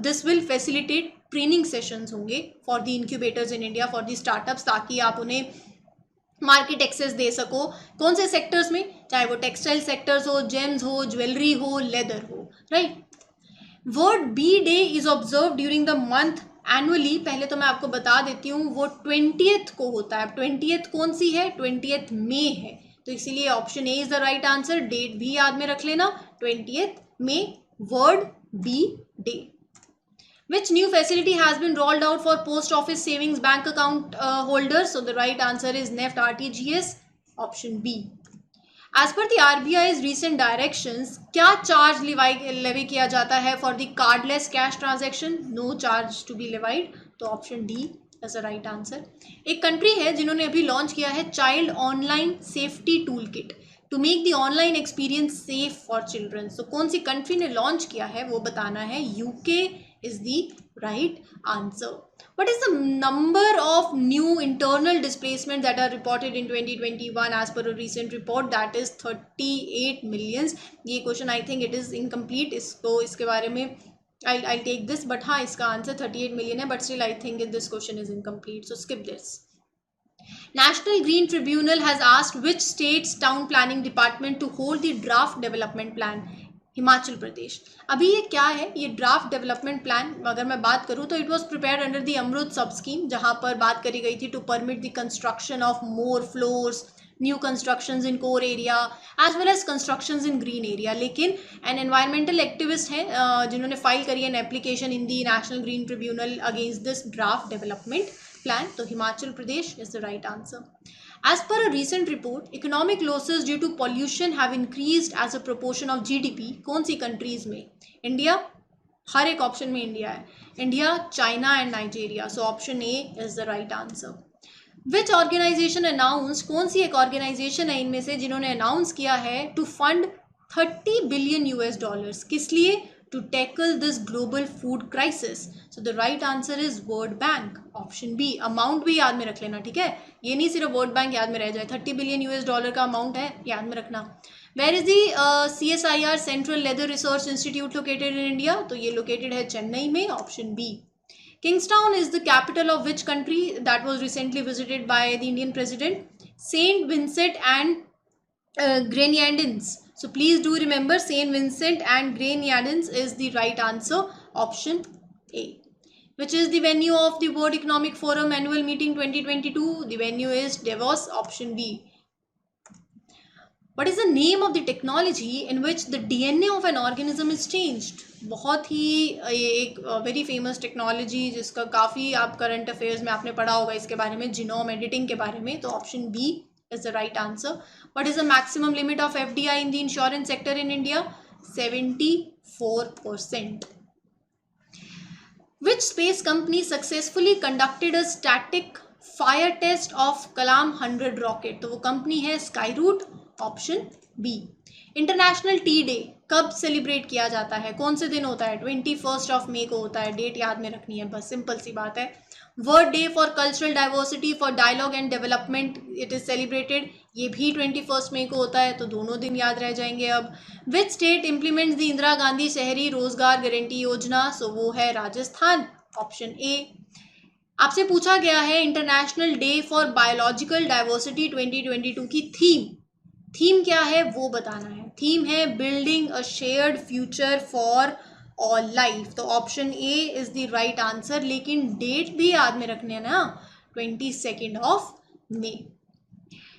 this will facilitate training sessions होंगे for the incubators in India for the startups, ताकि आप उन्हें मार्केट एक्सेस दे सको। कौन से सेक्टर्स में? चाहे वो टेक्सटाइल सेक्टर्स हो, जेम्स हो, ज्वेलरी हो, लेदर हो, right. World bee day is observe during the month annually. पहले तो मैं आपको बता देती हूँ वो 20th को होता है। 20th कौन सी है? 20th मई है, तो इसीलिए option A is the right answer. Date भी याद में रख लेना, 20th मई world bee day. Which new facility has been rolled out for post office savings bank account holders? So the right answer is NEFT RTGS, option B. As per the RBI's recent directions, क्या charge levy किया जाता है for the cardless cash transaction? No charge to be levied, तो option D is the right answer. एक country है जिन्होंने अभी launch किया है child online safety tool kit to make the online experience safe for children. So कौन सी country ने लॉन्च किया है वो बताना है। UK is the right answer. What is the number of new internal displacement that are reported in 2021 as per a recent report? That is 38 millions. ये question I think it is incomplete, इसको इसके बारे में I'll take this, but हाँ इसका answer 38 million है, but still I think this question is incomplete, so skip this. National Green Tribunal has asked which state's town planning department to hold the draft development plan? Himachal Pradesh. अभी ये क्या है? ये draft development plan अगर मैं बात करूँ तो it was prepared under the Amrut sub scheme, जहाँ पर बात करी गई थी to permit the construction of more floors, new constructions in core area as well as constructions in green area. लेकिन एन एनवायरमेंटल एक्टिविस्ट हैं जिन्होंने फाइल करी an application in the national green tribunal against this draft development plan, तो Himachal Pradesh is the right answer. As per a recent report, economic losses due to pollution have increased as a proportion of GDP. कौन सी countries में? India, हर एक option में India है। India, China and Nigeria, so option A is the right answer. Which organisation announce, कौन सी एक organisation है इनमें से जिन्होंने अनाउंस किया है टू फंड $30 billion, किस लिए? To tackle this global food crisis. So the right answer is World Bank, option B. Amount भी याद में रख लेना, ठीक है? ये नहीं सिर्फ वर्ल्ड बैंक याद में रह जाए, $30 billion का अमाउंट है, याद में रखना। Where is the CSIR Central Leather Research Institute located in India? तो ये लोकेटेड है चेन्नई में, option B. Kingstown is the capital of which country that was recently visited by the Indian President? Saint Vincent and Grenadines. So please do remember Saint Vincent and Grenadines is the right answer, option A. Which is the venue of the World Economic Forum annual meeting 2022? The venue is Davos, option B. What is the name of the technology in which the DNA of an organism is changed? बहुत ही एक very famous technology जिसका काफ़ी आप current affairs में आपने पढ़ा होगा इसके बारे में, जीनोम एडिटिंग के बारे में, तो option B is the right answer. What is the maximum limit of FDI in the insurance sector in India? 74%. Which space company successfully conducted a static fire test of Kalam 100 rocket? तो वो company है Skyroot, option B. International tea day कब celebrate किया जाता है? कौन से दिन होता है? 21 मई को होता है, डेट याद में रखनी है, बस सिंपल सी बात है। World day for cultural diversity for dialogue and development it is celebrated, ये भी 21 मई को होता है, तो दोनों दिन याद रह जाएंगे। अब which state implements the Indira Gandhi शहरी रोजगार गारंटी योजना? सो वो है राजस्थान, ऑप्शन ए। आपसे पूछा गया है international day for biological diversity 2022 की थीम क्या है वो बताना है। थीम है building a shared future for all life, तो option A is the right answer. लेकिन डेट भी याद में रखने ना, 22 मई।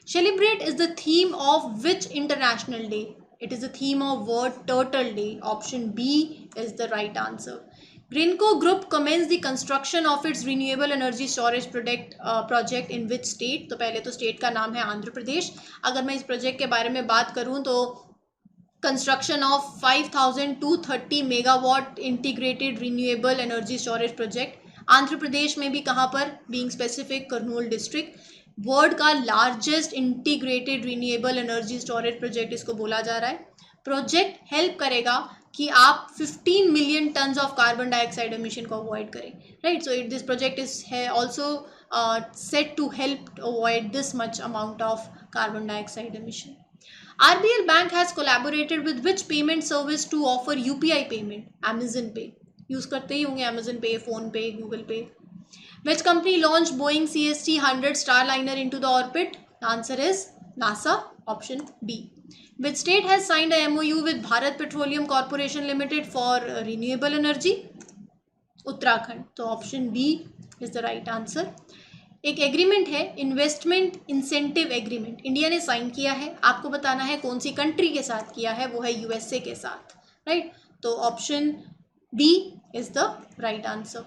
Celebrate is the theme of which international day? It is the theme of world turtle day, option B is the right answer. Greenko group commences the construction of its renewable energy storage project in which state? तो पहले तो state का नाम है आंध्र प्रदेश. अगर मैं इस project के बारे में बात करूं तो construction of 5230 megawatt integrated renewable energy storage project Andhra Pradesh में भी कहाँ पर, being specific Kurnool district. World का largest integrated renewable energy storage project इसको बोला जा रहा है. प्रोजेक्ट हेल्प करेगा कि आप 15 million tons of carbon dioxide emission को अवॉइड करें, right. So this project is also set to help avoid this much amount of carbon dioxide emission. RBL Bank has collaborated with which payment service to offer UPI payment? Amazon Pay. Use करते ही होंगे Amazon Pay, Phone Pay, Google Pay. Which company launched Boeing CST-100 Starliner into the orbit? The answer is NASA. Option B. Which state has signed a MOU with Bharat Petroleum Corporation Limited for renewable energy? Uttarakhand. So option B is the right answer. एक agreement है, investment incentive agreement, India ने sign किया है. आपको बताना है कौन सी कंट्री के साथ किया है, वो है USA के साथ, राइट. तो option B is the right answer.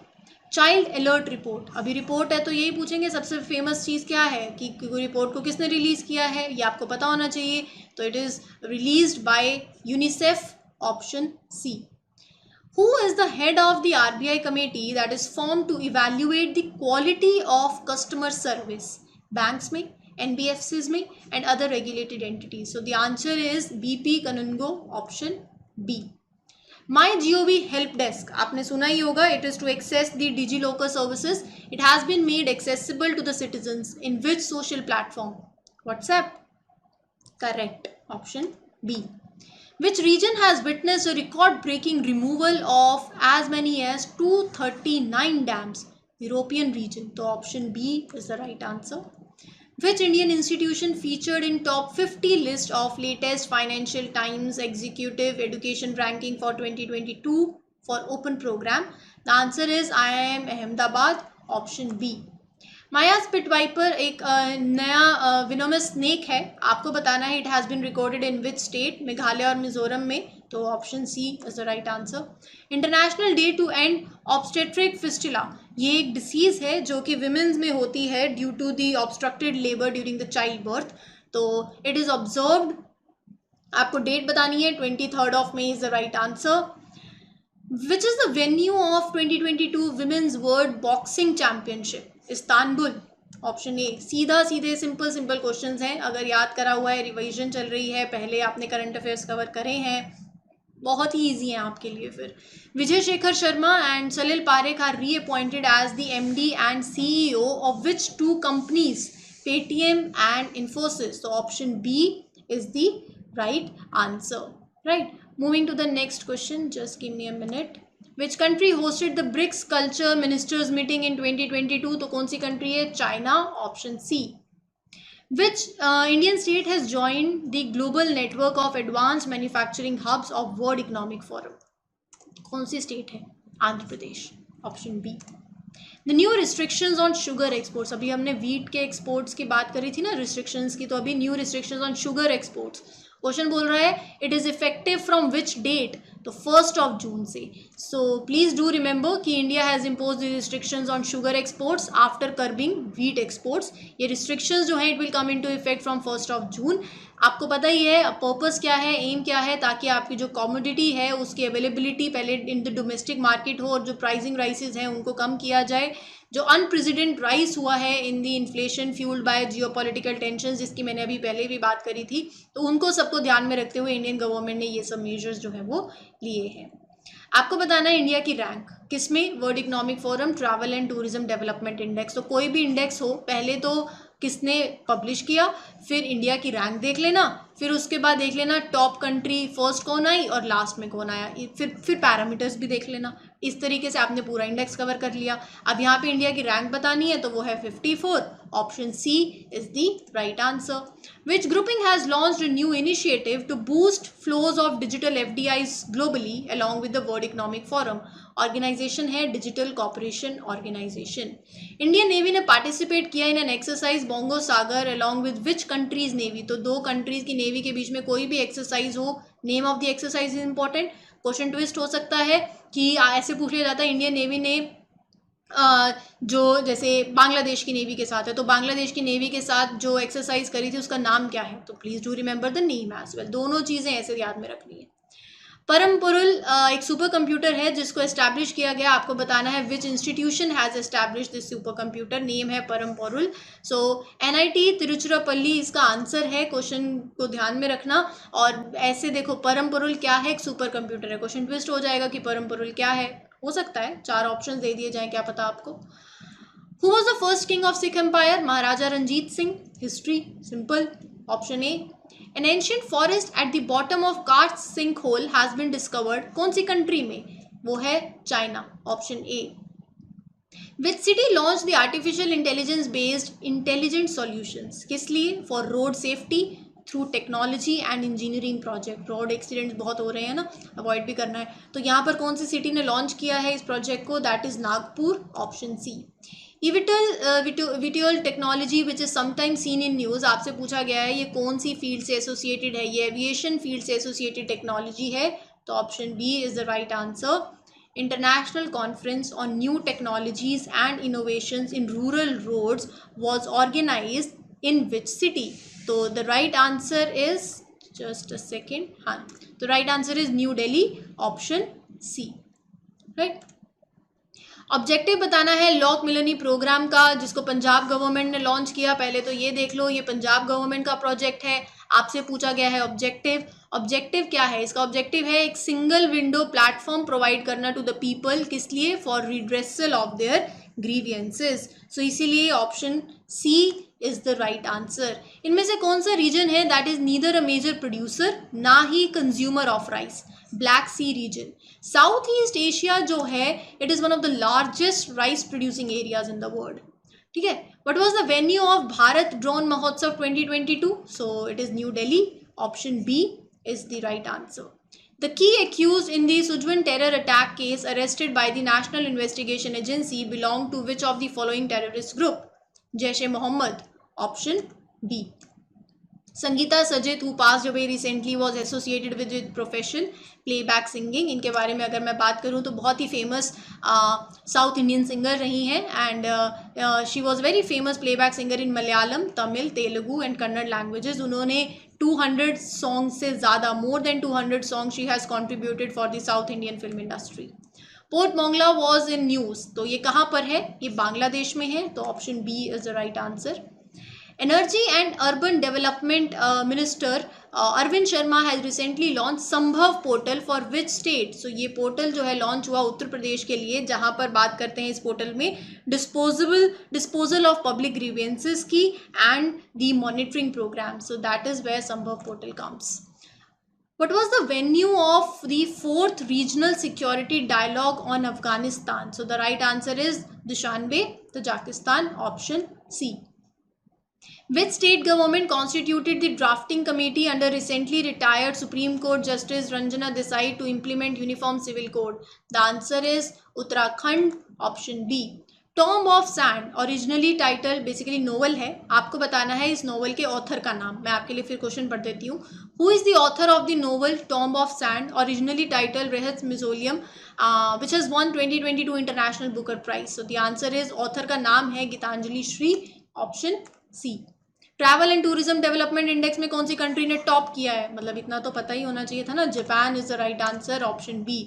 Child alert report, अभी रिपोर्ट है तो यही पूछेंगे सबसे फेमस चीज़ क्या है कि रिपोर्ट को किसने रिलीज किया है, ये आपको पता होना चाहिए. तो it is released by UNICEF. Option C. Who is the head of the RBI committee that is formed to evaluate the quality of customer service? Banks में, NBFCs में and other regulated entities. So the answer is BP Kanungo, option B. MyGov help desk, आपने सुना ही होगा. It is to access the DigiLocker services. It has been made accessible to the citizens in which social platform? WhatsApp. Correct. Option B. Which region has witnessed a record-breaking removal of as many as 239 dams? European region. So option B is the right answer. Which Indian institution featured in top 50 list of latest Financial Times Executive Education Ranking for 2022 for Open Program? The answer is IIM Ahmedabad. Option B. Maya spit viper एक नया venomous snake है, आपको बताना है. It has been recorded in which state? Meghalaya और मिजोरम में. तो option C is the right answer. International day to end obstetric fistula, ये एक डिसीज़ है जो कि विमेंस में होती है due to the obstructed labour during the child birth. तो इट इज़ ऑब्जर्व्ड, आपको डेट बतानी है. 23rd May is the right answer. Which is the venue of 2022 womens world boxing championship? Istanbul. Option A. सीधा सीधे simple questions हैं, अगर याद करा हुआ है, रिवीजन चल रही है, पहले आपने करंट अफेयर्स कवर करे हैं, बहुत ही इजी हैं आपके लिए. फिर Vijay Shekhar Sharma and Salil Parekh are reappointed as the MD and CEO of which two companies? Paytm and Infosys. तो option B is the right answer, right. Moving to the next question, just give me a minute. Which country hosted the BRICS Culture Ministers meeting in 2022? तो कौन सी country है? China. Option C. Which Indian state has joined the global network of advanced manufacturing hubs of World Economic Forum? कौन सी state है? Andhra Pradesh. Option B. The new restrictions on sugar exports, अभी हमने wheat के exports की बात करी थी ना, restrictions की, तो अभी new restrictions on sugar exports. Question बोल रहा है it is effective from which date? तो 1 जून से. सो प्लीज़ डू रिमेंबर कि India has impose the restrictions on sugar exports after curbing wheat exports. ये रिस्ट्रिक्शंस जो हैं it will come into effect from 1 जून. आपको पता ही है पर्पस क्या है, एम क्या है, ताकि आपकी जो कमोडिटी है उसकी अवेलेबिलिटी पहले इन द डोमेस्टिक मार्केट हो और जो प्राइसिंग राइसेस हैं उनको कम किया जाए. जो अनप्रेसिडेंट राइस हुआ है in the inflation fuelled by geopolitical tension, जिसकी मैंने अभी पहले भी बात करी थी, तो उनको सबको ध्यान में रखते हुए इंडियन गवर्नमेंट ने ये सब मेजर्स जो है वो लिए हैं. आपको बताना है इंडिया की रैंक किसमें? World economic forum travel and tourism development index. तो कोई भी इंडेक्स हो, पहले तो किसने पब्लिश किया, फिर इंडिया की रैंक देख लेना, फिर उसके बाद देख लेना टॉप कंट्री फर्स्ट कौन आई और लास्ट में कौन आया, फिर पैरामीटर्स भी देख लेना. इस तरीके से आपने पूरा इंडेक्स कवर कर लिया. अब यहाँ पे इंडिया की रैंक बतानी है तो वो है 54. Option C is the right answer. Which grouping has launched a new initiative to boost flows of digital FDIs globally along with the world economic forum? Organisation है digital cooperation organisation. Indian navy ने participate किया in an exercise Bongo Sagar along with which countries navy? तो 2 countries की navy के बीच में कोई भी exercise हो, name of the exercise is important. Question twist हो सकता है कि ऐसे पूछ लिया जाता है इंडियन नेवी ने जो जैसे बांग्लादेश की नेवी के साथ है, तो बांग्लादेश की नेवी के साथ जो एक्सरसाइज करी थी उसका नाम क्या है, तो please do remember the name as well. दोनों चीजें ऐसे याद में रखनी है। परम पुरुल एक सुपर कंप्यूटर है जिसको एस्टैब्लिश किया गया, आपको बताना है विच institution has establish this super computer, name है परम पुरुल। सो एनआईटी तिरुचिरापल्ली इसका आंसर है, क्वेश्चन को ध्यान में रखना। और ऐसे देखो परम पुरुल क्या है, एक सुपर कंप्यूटर है, क्वेश्चन ट्विस्ट हो जाएगा कि परम पुरुल क्या है, हो सकता है 4 ऑप्शन दे दिए जाएं, क्या पता आपको। Who was the first king of Sikh empire, Maharaja Ranjit Singh. History simple, option A. An ancient forest at the bottom of Karst sinkhole has been discovered, कौन सी कंट्री में, वो है China, option A. Which city launched the artificial intelligence based intelligent solutions, किस लिए, for road safety through technology and engineering project. Road accidents बहुत हो रहे हैं ना, अवॉइड भी करना है, तो यहाँ पर कौन सी सिटी ने लॉन्च किया है इस प्रोजेक्ट को, that is Nagpur, option C. Virtual technology which is sometimes seen in news, आपसे पूछा गया है ये कौन सी फील्ड से एसोसिएटेड है, ये एविएशन फील्ड से एसोसिएटेड टेक्नोलॉजी है, तो option B is the right answer. International Conference on New Technologies and Innovations in Rural Roads was organized in which city? तो the right answer is, just a second, हाँ, the right answer is New Delhi, option C, right? Objective बताना है lock मिलोनी programme का, जिसको Punjab government ने launch किया। पहले तो ये देख लो, ये पंजाब गवर्नमेंट का प्रोजेक्ट है, आपसे पूछा गया है ऑब्जेक्टिव। ऑब्जेक्टिव क्या है, इसका ऑब्जेक्टिव है एक सिंगल विंडो प्लेटफॉर्म प्रोवाइड करना टू द पीपल, किस लिए, for redressal of their grievances. So इसीलिए option C is the right answer. इनमें से कौन सा रीजन है that is neither a major producer ना ही consumer of rice, black sea region. South east Asia जो है it is one of the largest rice producing areas in the world, ठीक है। What was the venue of Bharat drone Mahotsav 2022? So it is new Delhi, option B is the right answer. The key accused in the Sujwan terror attack case arrested by the National Investigation Agency belonged to which of the following terrorist group? Jaish-e-Mohammed, option B. Sangeeta Sajith who passed away recently was associated with profession playback singing. इनके बारे में अगर मैं बात करूँ तो बहुत ही फेमस साउथ इंडियन सिंगर रही हैं and she was very famous playback singer in Malayalam, Tamil, Telugu and Kannada languages. उन्होंने 200 सॉन्ग से ज़्यादा, more than 200 song she has contributed for the south Indian film industry. Port Mongla was in news, तो ये कहाँ पर है, ये बांग्लादेश में है, तो option B is the right answer. Energy and Urban Development Minister Arvind Sharma has recently launched संभव portal for which state? So ये पोर्टल जो है लॉन्च हुआ उत्तर प्रदेश के लिए, जहाँ पर बात करते हैं इस पोर्टल में डिस्पोजल ऑफ पब्लिक ग्रीवेंसेस की and the monitoring programme. So that is where Sambhav portal comes. What was the venue of the 4th Regional Security Dialogue on Afghanistan? So the right answer is Dushanbe, Tajikistan, option C. Which state government constituted the drafting committee under recently retired Supreme Court Justice Ranjana Desai to implement Uniform Civil Code? The answer is Uttarakhand, option B. Tomb of Sand, originally titled, basically novel है, आपको बताना है इस novel के author का नाम। मैं आपके लिए फिर क्वेश्चन पढ़ देती हूँ। Who is the author of the novel Tomb of Sand, originally titled Rehat Mausoleum, which has won 2022 International Booker Prize? So the answer is, author का नाम है Geetanjali Shree, option C. Travel and tourism development index में कौन सी country ने top किया है, मतलब इतना तो पता ही होना चाहिए था ना, Japan is the right answer, option B.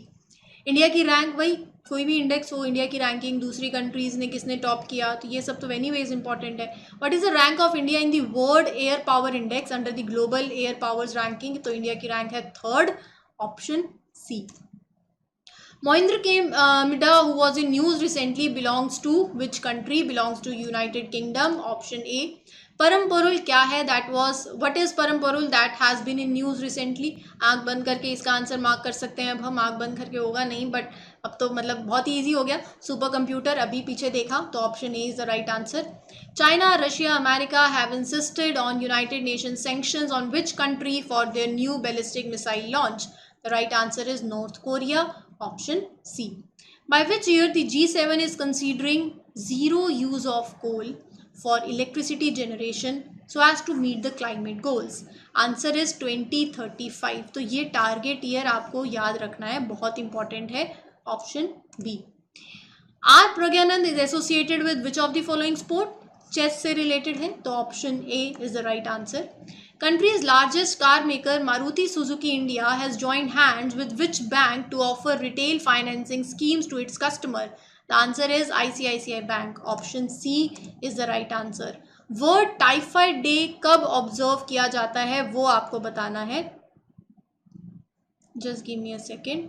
India की रैंक, भाई कोई भी इंडेक्स हो, इंडिया की रैंकिंग दूसरी कंट्रीज ने किसने टॉप किया, तो ये सब तो एनीवेज इंपॉर्टेंट है। What is the rank of India in the world air power index under the global air powers ranking? तो इंडिया की रैंक है 3rd, option C. Mohinder K. Midha, who was in news recently, belongs to which country? Belongs to United Kingdom, option A. परम पुरुल क्या है, that was, what is Param Porul that has been in news recently? आंख बंद करके इसका answer mark कर सकते हैं। अब हम आंख बंद करके होगा नहीं, बट अब तो मतलब बहुत ही ईजी हो गया। सुपर कंप्यूटर, अभी पीछे देखा, तो option A is the right answer. China, Russia, America have insisted on United Nation sanctions on which country for their new ballistic missile launch? The right answer is North Korea, option C. By which year the G7 is considering zero use of coal for electricity generation so as to meet the climate goals? Answer is 2035. तो ये target year आपको याद रखना है, बहुत important है. Option B. R Praggnanandhaa is associated with which of the following sport? Chess से related है, तो option A is the right answer. Country's largest car maker Maruti Suzuki India has joined hands with which bank to offer retail financing schemes to its customer? The answer is ICICI Bank. Option C is the right answer. World Typhoid Day कब observe किया जाता है वो आपको बताना है. Just give me a second.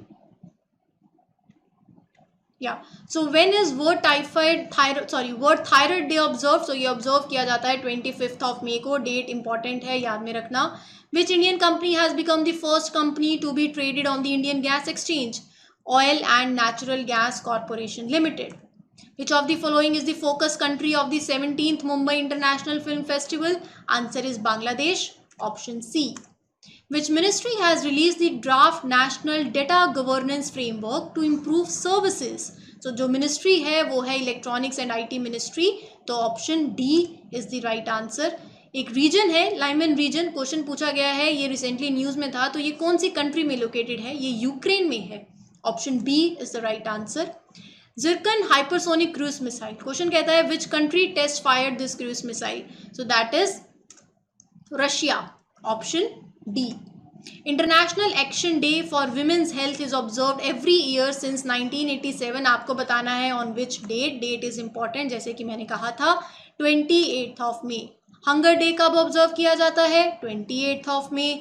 Yeah. So when is World Thyroid Day observed? So ये observe किया जाता है 25th of May को. डेट इंपॉर्टेंट है, याद में रखना. Which Indian company has become the first company to be traded on the Indian Gas Exchange? Oil and Natural Gas Corporation Limited. Which of the following is the focus country of the 17th Mumbai International Film Festival? Answer is Bangladesh. Option C. Which ministry has released the draft national data governance framework to improve services? So जो ministry है वो है electronics and IT ministry. तो option D is the right answer. एक reason है Lyman reason, question पूछा गया है, ये रिसेंटली न्यूज में था. तो ये कौन सी कंट्री में लोकेटेड है? ये यूक्रेन में है. Option B is the right answer. Zircon hypersonic cruise missile, question कहता है which country test fired this cruise missile? So that is Russia. Option D. International Action Day for Women's Health is observed every year since 1987. आपको बताना है on which date. Date is important, जैसे कि मैंने कहा था 28th of May. Hunger Day कब observe किया जाता है? 28th of May.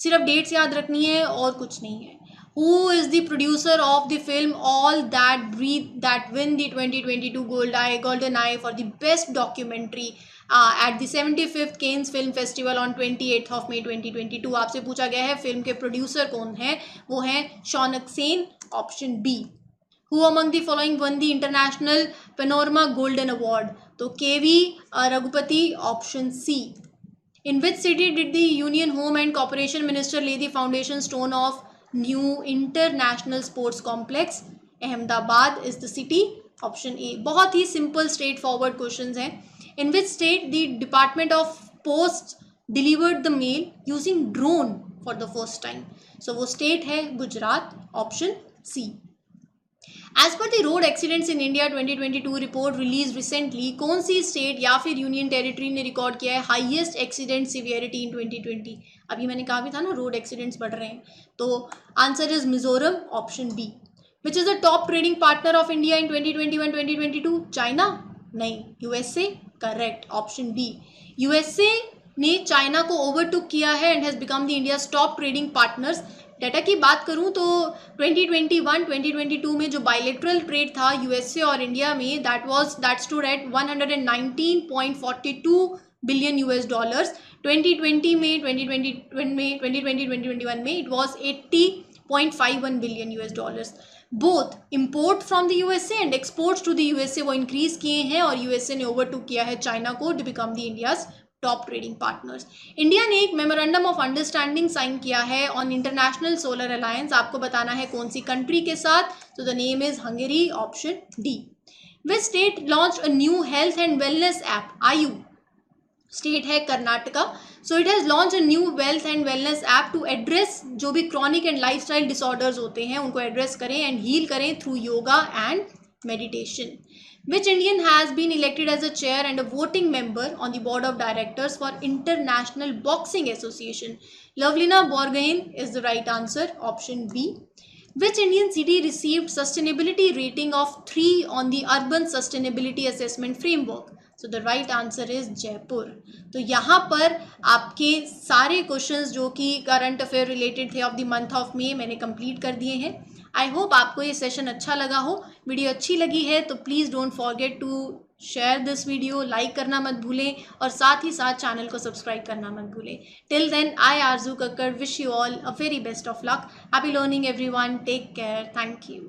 सिर्फ डेट्स याद रखनी है और कुछ नहीं है. Who is the producer of the film All That Breathe that win the 2022 Golden Eye for the best documentary at the 75th Cannes Film Festival on 28th of May 2022? आपसे पूछा गया है फिल्म के प्रोड्यूसर कौन है, वो हैं Shaunak Sen. Option B. Who among the following won the International Panorama Golden Award? तो KV Raghupathi. Option C. In which city did the Union Home and Corporation Minister lay the foundation stone of new international sports complex? Ahmedabad is the city. Option A. बहुत ही simple straightforward question हैं. In which state the department of post delivered the mail using drone for the first time? So वो state है Gujarat. Option C. As per the road accidents in India 2022 report released recently, कौन सी state या फिर union territory ने record किया है highest accident severity इन 2020? अभी मैंने कहा भी था ना रोड एक्सीडेंट्स बढ़ रहे हैं. तो answer is Mizoram. Option B. Which is the top trading partner of India in 2021-2022? China? नहीं. USA. Correct. Option B. USA ने चाइना को ओवरटुक किया है and has become the India's top trading partners. Data की बात करूं तो 2021-2022 में जो बायलेटरल ट्रेड था यूएसए और इंडिया में, that stood at 119.42 billion US dollars. 2020-2021 में it was 80.51 billion US dollars. Both import from the USA and exports to the USA वो इंक्रीज किए हैं और यूएसए ने ओवरटुक किया है चाइना को to become the India's top trading partners. India ने एक मेमोरेंडम ऑफ अंडरस्टैंडिंग साइन किया है ऑन इंटरनेशनल सोलर अलायंस. आपको बताना है कौन सी कंट्री के साथ. तो the name is Hungary. Option D. Which state launch a new health and wellness app? Aayu. State है Karnataka. So it has launch a new wealth and wellness app to address जो भी क्रॉनिक एंड लाइफस्टाइल डिसऑर्डर्स होते हैं उनको address करें and heal करें through yoga and meditation. Which Indian has been elected as a chair and a voting member on the board of directors for International Boxing Association? Lovelina Borgohain is the right answer. Option B. Which Indian city received sustainability rating of 3 on the Urban Sustainability Assessment Framework? So the right answer is Jaipur. तो यहाँ पर आपके सारे questions जो कि current affair related थे of the month of May मैंने complete कर दिए हैं. आई होप आपको ये सेशन अच्छा लगा हो. वीडियो अच्छी लगी है तो please don't forget to share this video, like करना मत भूलें और साथ ही साथ चैनल को सब्सक्राइब करना मत भूलें. Till then I Aarzoo Kakkar wish you all a very best of luck. Happy learning everyone. Take care. Thank you.